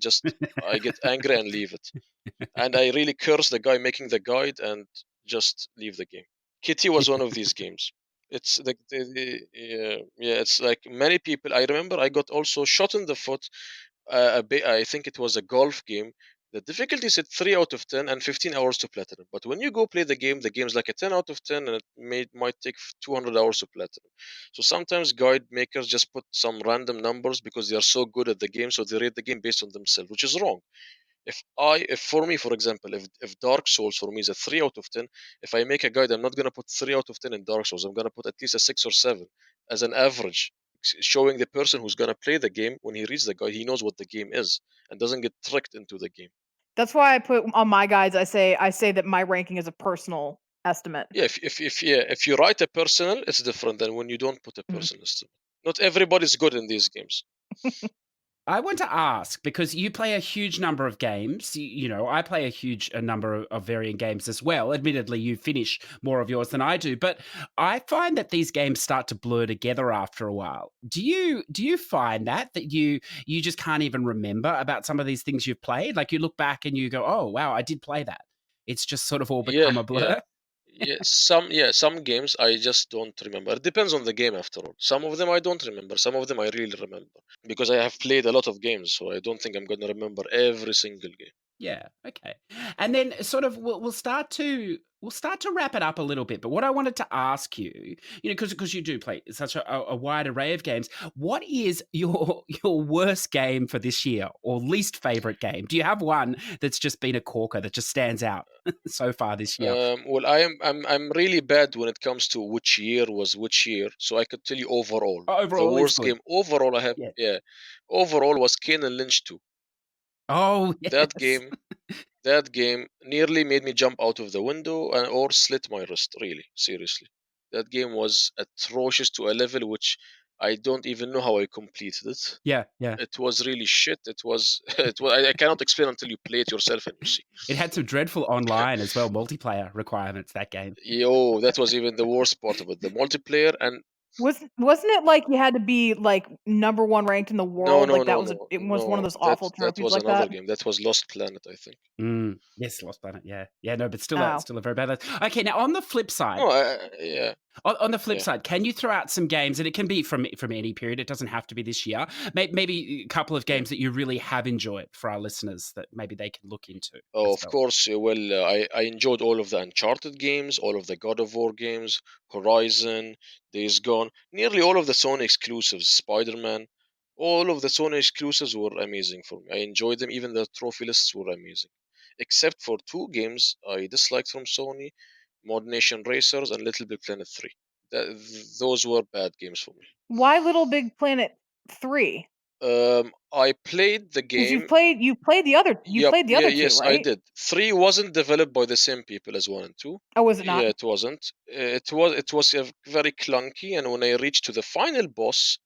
get angry and leave it. And I really curse the guy making the guide and just leave the game. Kitty was one of these games. It's like yeah, it's like many people. I remember I got also shot in the foot. I think it was a golf game. The difficulty is at 3 out of 10 and 15 hours to platinum. But when you go play the game's like a 10 out of 10, and might take 200 hours to platinum. So sometimes guide makers just put some random numbers because they are so good at the game, so they rate the game based on themselves, which is wrong. If for me, for example, if Dark Souls for me is a 3 out of 10, if I make a guide, I'm not gonna put 3 out of 10 in Dark Souls. I'm gonna put at least a 6 or 7 as an average, showing the person who's gonna play the game when he reads the guide, he knows what the game is and doesn't get tricked into the game. That's why I put on my guides. I say that my ranking is a personal estimate. Yeah, if you write a personal, it's different than when you don't put a personal estimate. Not everybody's good in these games. I want to ask, because you play a huge number of games. You know, I play a number of varying games as well. Admittedly, you finish more of yours than I do, but I find that these games start to blur together after a while. Do you find that you just can't even remember about some of these things you've played? Like you look back and you go, "Oh, wow, I did play that." It's just sort of all become a Yeah. blur. Some games I just don't remember. It depends on the game after all. Some of them I don't remember. Some of them I really remember because I have played a lot of games, so I don't think I'm gonna remember every single game. Yeah. Okay. And then sort of we'll start to wrap it up a little bit. But what I wanted to ask you, you know, because you do play such a wide array of games, what is your worst game for this year or least favorite game? Do you have one that's just been a corker that just stands out so far this year? Well, I'm really bad when it comes to which year was which year, so I could tell you overall. The Overall is worst good. game overall I have, Yeah. yeah, overall was Kane and Lynch 2. Oh That yes. game That game nearly made me jump out of the window or slit my wrist, really, seriously. That game was atrocious to a level which I don't even know how I completed it. Yeah. Yeah. It was really shit. I cannot explain until you play it yourself and you see. It had some dreadful online as well multiplayer requirements. That game. Yo, that was even the worst part of it. The multiplayer and Wasn't it like you had to be like number one ranked in the no, world? no, Like that no, was no, it was one of no. those That awful that trophies was like another that. game. That was Lost Planet, I think. Yes, Lost Planet. Yeah, yeah. No, but Oh, still a very bad. Okay, now on the flip side, No, yeah, on the flip yeah, side, can you throw out some games, and it can be from any period. It doesn't have to be this year. Maybe a couple of yeah. games that you really have enjoyed for our listeners that maybe they can look into Oh, as of well. course. Well, I enjoyed all of the Uncharted games, all of the God of War games, Horizon, Days Gone, nearly all of the Sony exclusives, Spider Man. All of the Sony exclusives were amazing for me. I enjoyed them, even the trophy lists were amazing. Except for two games I disliked from Sony, Mod Nation Racers and Little Big Planet 3. Those were bad games for me. why Little Big Planet 3? I played the Because game. you Yep. played the Yeah. other two, Yes, I right? did. Three wasn't developed by the same people as one and two. Oh, was it Yeah, not? it wasn't. It was very clunky, and when I reached to the final boss,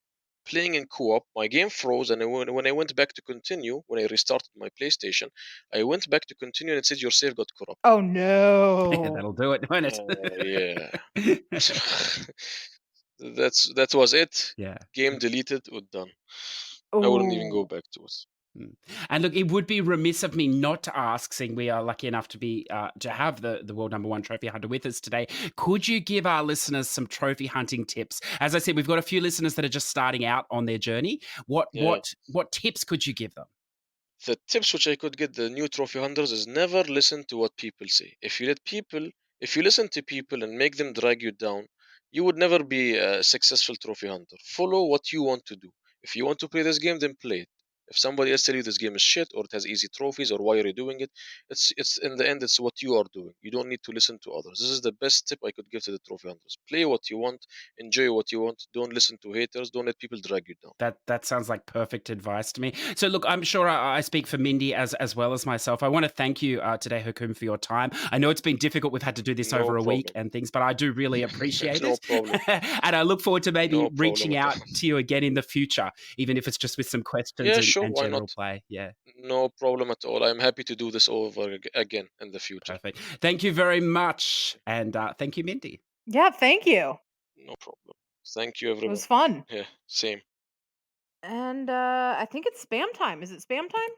playing in co-op, my game froze, and when I went back to continue, when I restarted my PlayStation, I went back to continue, and it said your save got corrupted. Oh Yeah, no. that'll do it, won't Yeah. it? That was it. Yeah. Game deleted. Or done. I wouldn't even go Oh. back to it. Mm. And look, it would be remiss of me not to ask, seeing we are lucky enough to have the world number one trophy hunter with us today. Could you give our listeners some trophy hunting tips? As I said, we've got a few listeners that are just starting out on their journey. What Yeah. what tips could you give them? The tips which I could get the new trophy hunters is never listen to what people say. If you listen to people and make them drag you down, you would never be a successful trophy hunter. Follow what you want to do. If you want to play this game, then play it. If somebody else tell you this game is shit or it has easy trophies or why are you doing it, it's in the end it's what you are doing. You don't need to listen to others. This is the best tip I could give to the trophy hunters. Play what you want, enjoy what you want. Don't listen to haters. Don't let people drag you down. That sounds like perfect advice to me. So look, I'm sure I speak for Mindy as well as myself. I want to thank you today, Hakoom, for your time. I know it's been difficult. We've had to do this No over a week problem. and things, but I do really appreciate No it. problem. And I look forward to maybe No problem reaching at all. out to you again in the future, even if it's just with some questions Yeah, sure. and Why general not? play. Yeah, No problem at all. I'm happy to do this over again in the future. perfect. Thank you very much. And thank you, Mindy. Yeah, thank you. No problem. Thank you, It everyone. was fun. Yeah, same. And I think it's spam time. Is it spam time?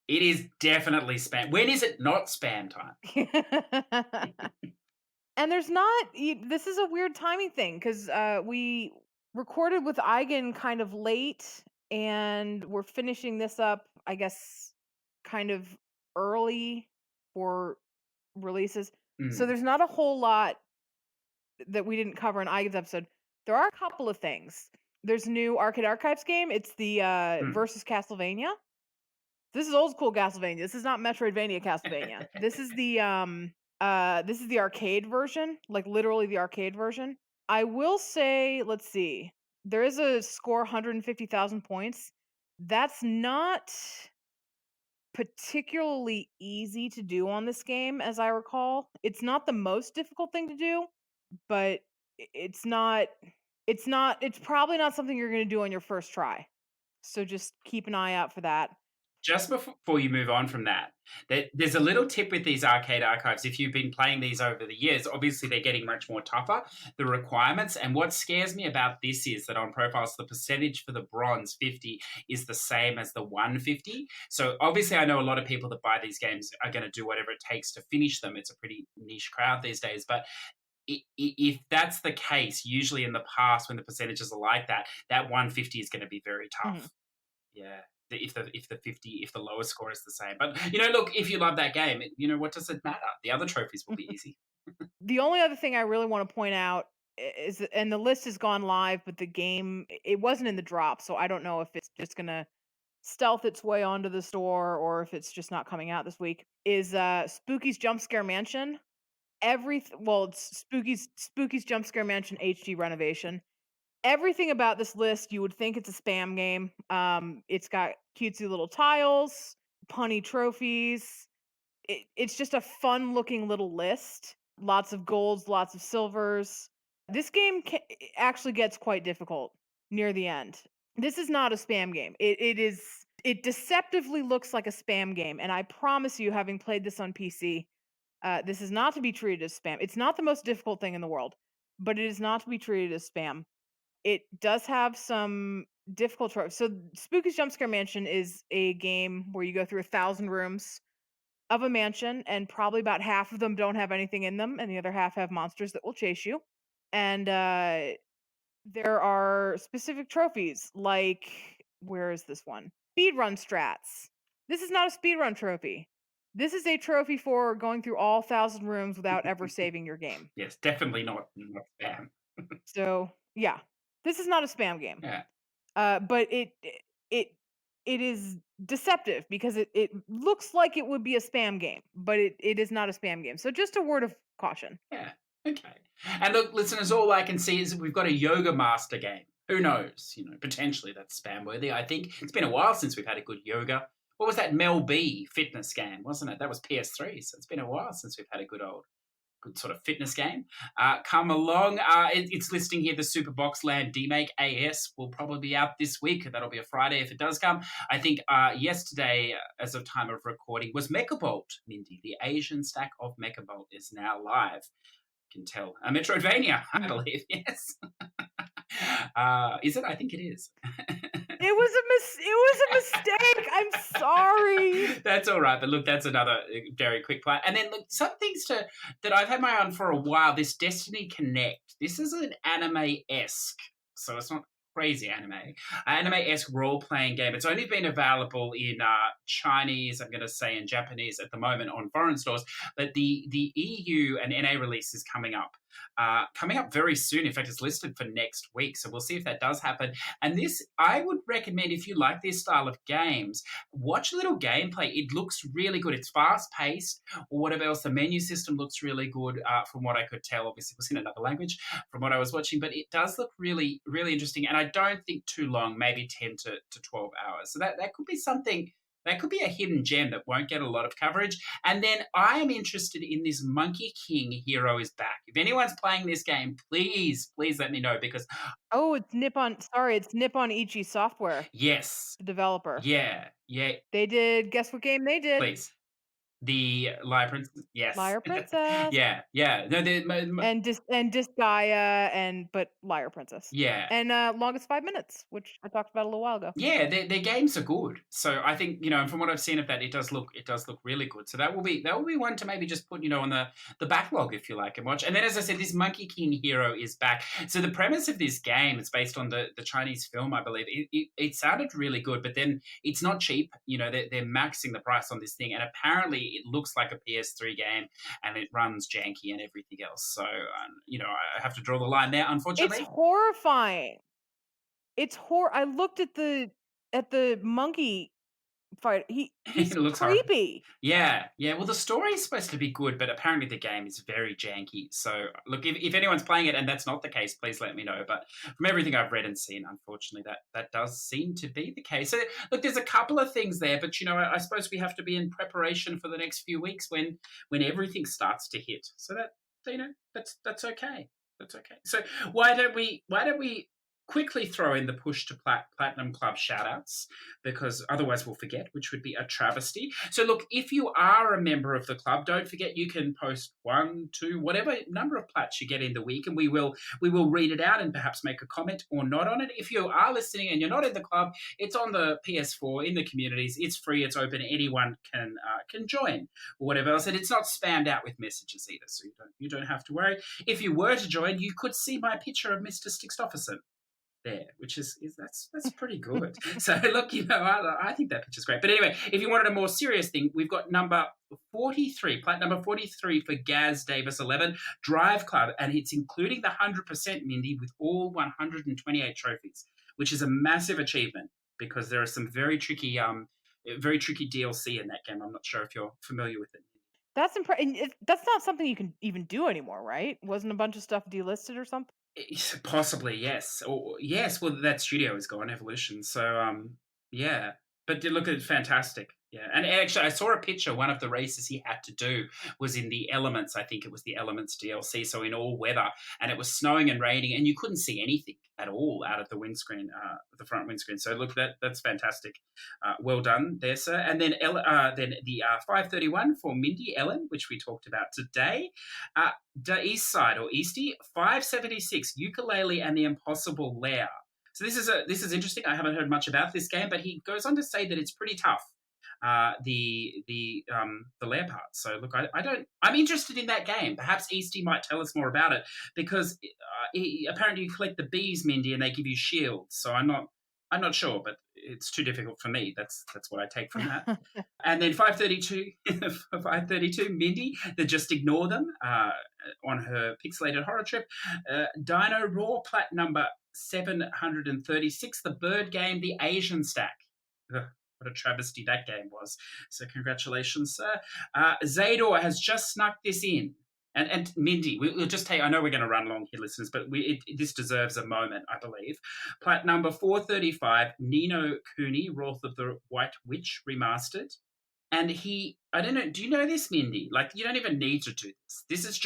It is definitely spam. When is it not spam time? And there's not. This is a weird timing thing because we recorded with Eigen kind of late, and we're finishing this up, I guess, kind of early for releases. So Mm. there's not a whole lot that we didn't cover in Eigen's episode. There are a couple of things. There's a new Arcade Archives game. It's the versus Castlevania. This is old school Castlevania. This is not Metroidvania Castlevania. This is the arcade version, like literally the arcade version. I will say, let's see. There is a score 150,000 points. That's not particularly easy to do on this game, as I recall. It's not the most difficult thing to do, but it's probably not something you're going to do on your first try. So just keep an eye out for that. Just before you move on from that, there's a little tip with these arcade archives. If you've been playing these over the years, obviously they're getting much more tougher, the requirements. And what scares me about this is that on profiles, the percentage for the bronze 50 is the same as the 150. So obviously I know a lot of people that buy these games are going to do whatever it takes to finish them. It's a pretty niche crowd these days. But if that's the case, usually in the past when the percentages are like that, that 150 is going to be very tough. Mhm. Yeah. If the lowest score is the same. But look, if you love that game, what does it matter? The other trophies will be easy. The only other thing I really want to point out is, and the list has gone live, but the game, it wasn't in the drop, so I don't know if it's just gonna stealth its way onto the store or if it's just not coming out this week. Is Spooky's Jump Scare Mansion? It's Spooky's Jump Scare Mansion HD renovation. Everything about this list, you would think it's a spam game. It's got cutesy little tiles, punny trophies. It's just a fun looking little list. Lots of golds, lots of silvers. This game actually gets quite difficult near the end. This is not a spam game. It deceptively looks like a spam game, and I promise you, having played this on PC, this is not to be treated as spam. It's not the most difficult thing in the world, but it is not to be treated as spam. It does have some difficult tropes. So Spooky's Jump Scare Mansion is a game where you go through 1,000 rooms of a mansion, and probably about half of them don't have anything in them, and the other half have monsters that will chase you. And there are specific trophies, like, where is this one? Speedrun strats. This is not a speedrun trophy. This is a trophy for going through all 1,000 rooms without ever saving your game. Yes, definitely not spam. So yeah, this is not a spam game. Yeah. But it is deceptive because it looks like it would be a spam game, but it is not a spam game. So just a word of caution. Yeah. Okay. And look, listeners, all I can see is we've got a yoga master game. Who knows? Potentially that's spam worthy. I think it's been a while since we've had a good yoga. What was that Mel B fitness game, wasn't it? That was PS3. So it's been a while since we've had a good sort of fitness game. Come along. It's listing here the Super Boxland DMake AS will probably be out this week. That'll be a Friday if it does come. I think yesterday, as of time of recording, was Mechabolt, Mindy. The Asian stack of Mechabolt is now live. You can tell. A Metroidvania, I believe. Yes. Is it? I think it is. It was a mistake. I'm sorry. That's all right. But look, that's another very quick plat. And then look, some things that I've had my eye on for a while. This Destiny Connect. This is an anime-esque. So it's not crazy anime-esque role-playing game. It's only been available in Chinese, I'm going to say, and Japanese at the moment on foreign stores. But the EU and NA release is coming up very soon. In fact, it's listed for next week. So we'll see if that does happen. And this, I would recommend, if you like this style of games, watch a little gameplay. It looks really good. It's fast-paced or whatever else. The menu system looks really good from what I could tell. Obviously, it was in another language from what I was watching. But it does look really, really interesting. And I don't think too long, maybe 10 to 12 hours. So that could be something. That could be a hidden gem that won't get a lot of coverage. And then I am interested in this Monkey King Hero is back. If anyone's playing this game, please let me know because... Oh, it's Nippon Ichi Software. Yes. The developer. Yeah. They did, guess what game they did? Please. The Liar Princess. Yes. Liar Princess. Yeah. No, And Disgaea but Liar Princess. yeah. And Longest 5 Minutes, which I talked about a little while ago. Yeah, their games are good. So I think, and from what I've seen of that, it does look really good. So that will be one to maybe just put, on the backlog if you like and watch. And then as I said, this Monkey King hero is back. So the premise of this game is based on the Chinese film, I believe. It sounded really good, but then it's not cheap. They're maxing the price on this thing, and apparently it looks like a PS3 game and it runs janky and everything else. So I have to draw the line there, unfortunately. It's horrifying. I looked at the monkey fight. He's It looks creepy. Yeah. Well, the story is supposed to be good, but apparently the game is very janky. So, look, if anyone's playing it and that's not the case, please let me know. But from everything I've read and seen, unfortunately, that does seem to be the case. So, look, there's a couple of things there, but I suppose we have to be in preparation for the next few weeks when everything starts to hit. So that's okay. That's okay. So why don't we quickly throw in the Push2Plat Platinum Club shoutouts, because otherwise we'll forget, which would be a travesty. So look, if you are a member of the club, don't forget you can post 1, 2, whatever number of plats you get in the week, and we will read it out and perhaps make a comment or not on it. If you are listening and you're not in the club, it's on the PS4 in the communities. It's free. It's open. Anyone can join or whatever else, and it's not spammed out with messages either, so you don't have to worry. If you were to join, you could see my picture of Mr. Stickstofferson there, which is that's pretty good. So look, I think that picture's great. But anyway, if you wanted a more serious thing, we've got number 43, plat number 43 for Gaz Davis 11 Drive Club, and it's including the 100% Mindy with all 128 trophies, which is a massive achievement because there are some very tricky DLC in that game. I'm not sure if you're familiar with it. That's impressive. That's not something you can even do anymore, right? Wasn't a bunch of stuff delisted or something? Possibly, yes. Or yes, well, that studio is gone, Evolution. So, yeah. But look at it, fantastic. Yeah, and actually, I saw a picture. One of the races he had to do was in the Elements. I think it was the Elements DLC, so in all weather, and it was snowing and raining, and you couldn't see anything at all out of the windscreen, the front windscreen. So look, that's fantastic. Well done there, sir. And then the 531 for Mindy Ellen, which we talked about today. The East Side or Eastie 576 Ukulele and the Impossible Lair. So this is interesting. I haven't heard much about this game, but he goes on to say that it's pretty tough. The lair part. So look, I'm interested in that game. Perhaps Eastie might tell us more about it because apparently you collect the bees, Mindy, and they give you shields. So I'm not sure, but it's too difficult for me. That's what I take from that. And then 532 Mindy, that just ignore them on her pixelated horror trip. Dino Raw plat number 736, the bird game, the Asian Stack. Ugh, what a travesty that game was. So congratulations, sir. Zador has just snuck this in. And Mindy, we'll just take, I know we're going to run along here, listeners, but this deserves a moment, I believe. Plat number 435, Nino Cooney, Wrath of the White Witch remastered. And I don't know, do you know this, Mindy? Like, you don't even need to do this.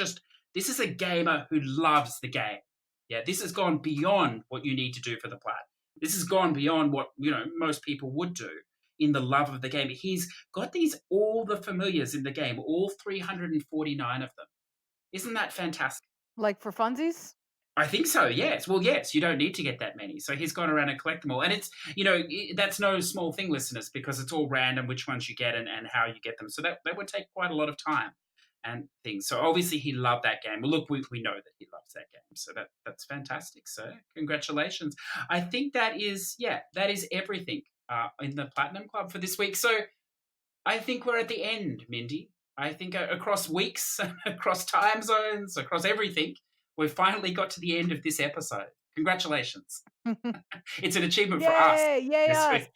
This is a gamer who loves the game. Yeah, this has gone beyond what you need to do for the plat. This has gone beyond what, most people would do in the love of the game. He's got all the familiars in the game, all 349 of them. Isn't that fantastic? Like for funsies? I think so, yes. Well, yes, you don't need to get that many. So he's gone around and collect them all. And it's, that's no small thing, listeners, because it's all random which ones you get and how you get them. So that would take quite a lot of time and things. So obviously he loved that game. Well, look, we know that he loves that game. So that's fantastic, sir. Congratulations. I think that is everything in the Platinum Club for this week. So I think we're at the end, Mindy. I think across weeks, across time zones, across everything, we've finally got to the end of this episode. Congratulations. It's an achievement for us. Yay, us.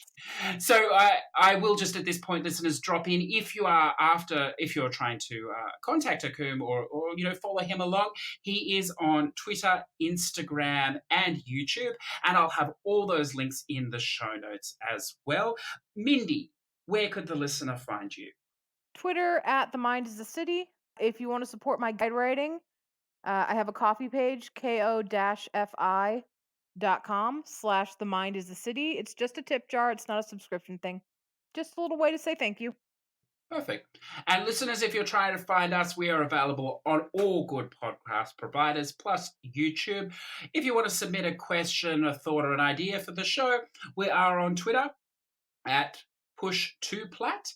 So I will just at this point, listeners, drop in if you're trying to contact Hakoom or follow him along. He is on Twitter, Instagram, and YouTube, and I'll have all those links in the show notes as well. Mindy, where could the listener find you? Twitter at The Mind is the City. If you want to support my guide writing, I have a coffee page, ko-fi.com/The Mind is the City. It's just a tip jar. It's not a subscription thing. Just a little way to say thank you. Perfect. And listeners, if you're trying to find us, we are available on all good podcast providers, plus YouTube. If you want to submit a question, a thought, or an idea for the show, we are on Twitter at Push2Plat.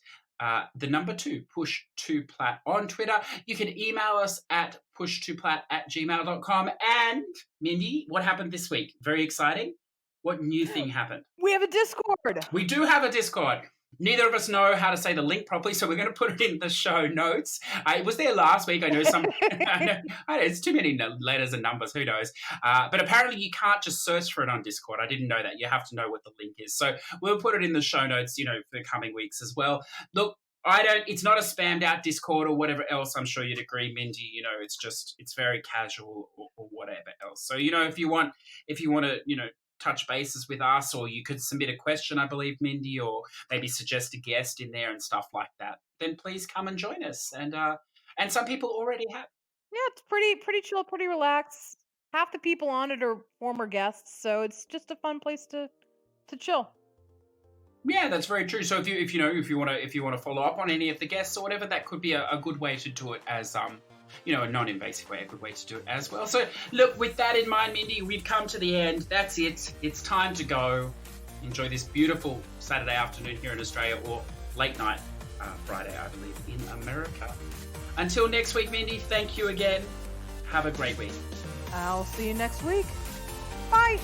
The number 2, Push2Plat on Twitter. You can email us at push2plat@gmail.com. And Mindy, what happened this week? Very exciting. What new thing happened? We have a Discord. We do have a Discord. Neither of us know how to say the link properly, so we're going to put it in the show notes. It was there last week. I know some. I know it's too many letters and numbers. Who knows? But apparently, you can't just search for it on Discord. I didn't know that. You have to know what the link is. So we'll put it in the show notes, for the coming weeks as well. Look, it's not a spammed out Discord or whatever else. I'm sure you'd agree, Mindy. It's very casual or whatever else. So if you want to, touch bases with us, or you could submit a question, I believe, Mindy, or maybe suggest a guest in there and stuff like that, then please come and join us. And some people already have. Yeah, it's pretty chill, pretty relaxed. Half the people on it are former guests, so it's just a fun place to chill. Yeah, that's very true. So if you want to follow up on any of the guests or whatever, that could be a good way to do it as a non-invasive way, a good way to do it as well. So look, with that in mind, Mindy, we've come to the end. That's it. It's time to go. Enjoy this beautiful Saturday afternoon here in Australia, or late night Friday, I believe, in America. Until next week, Mindy, thank you again. Have a great week. I'll see you next week. Bye.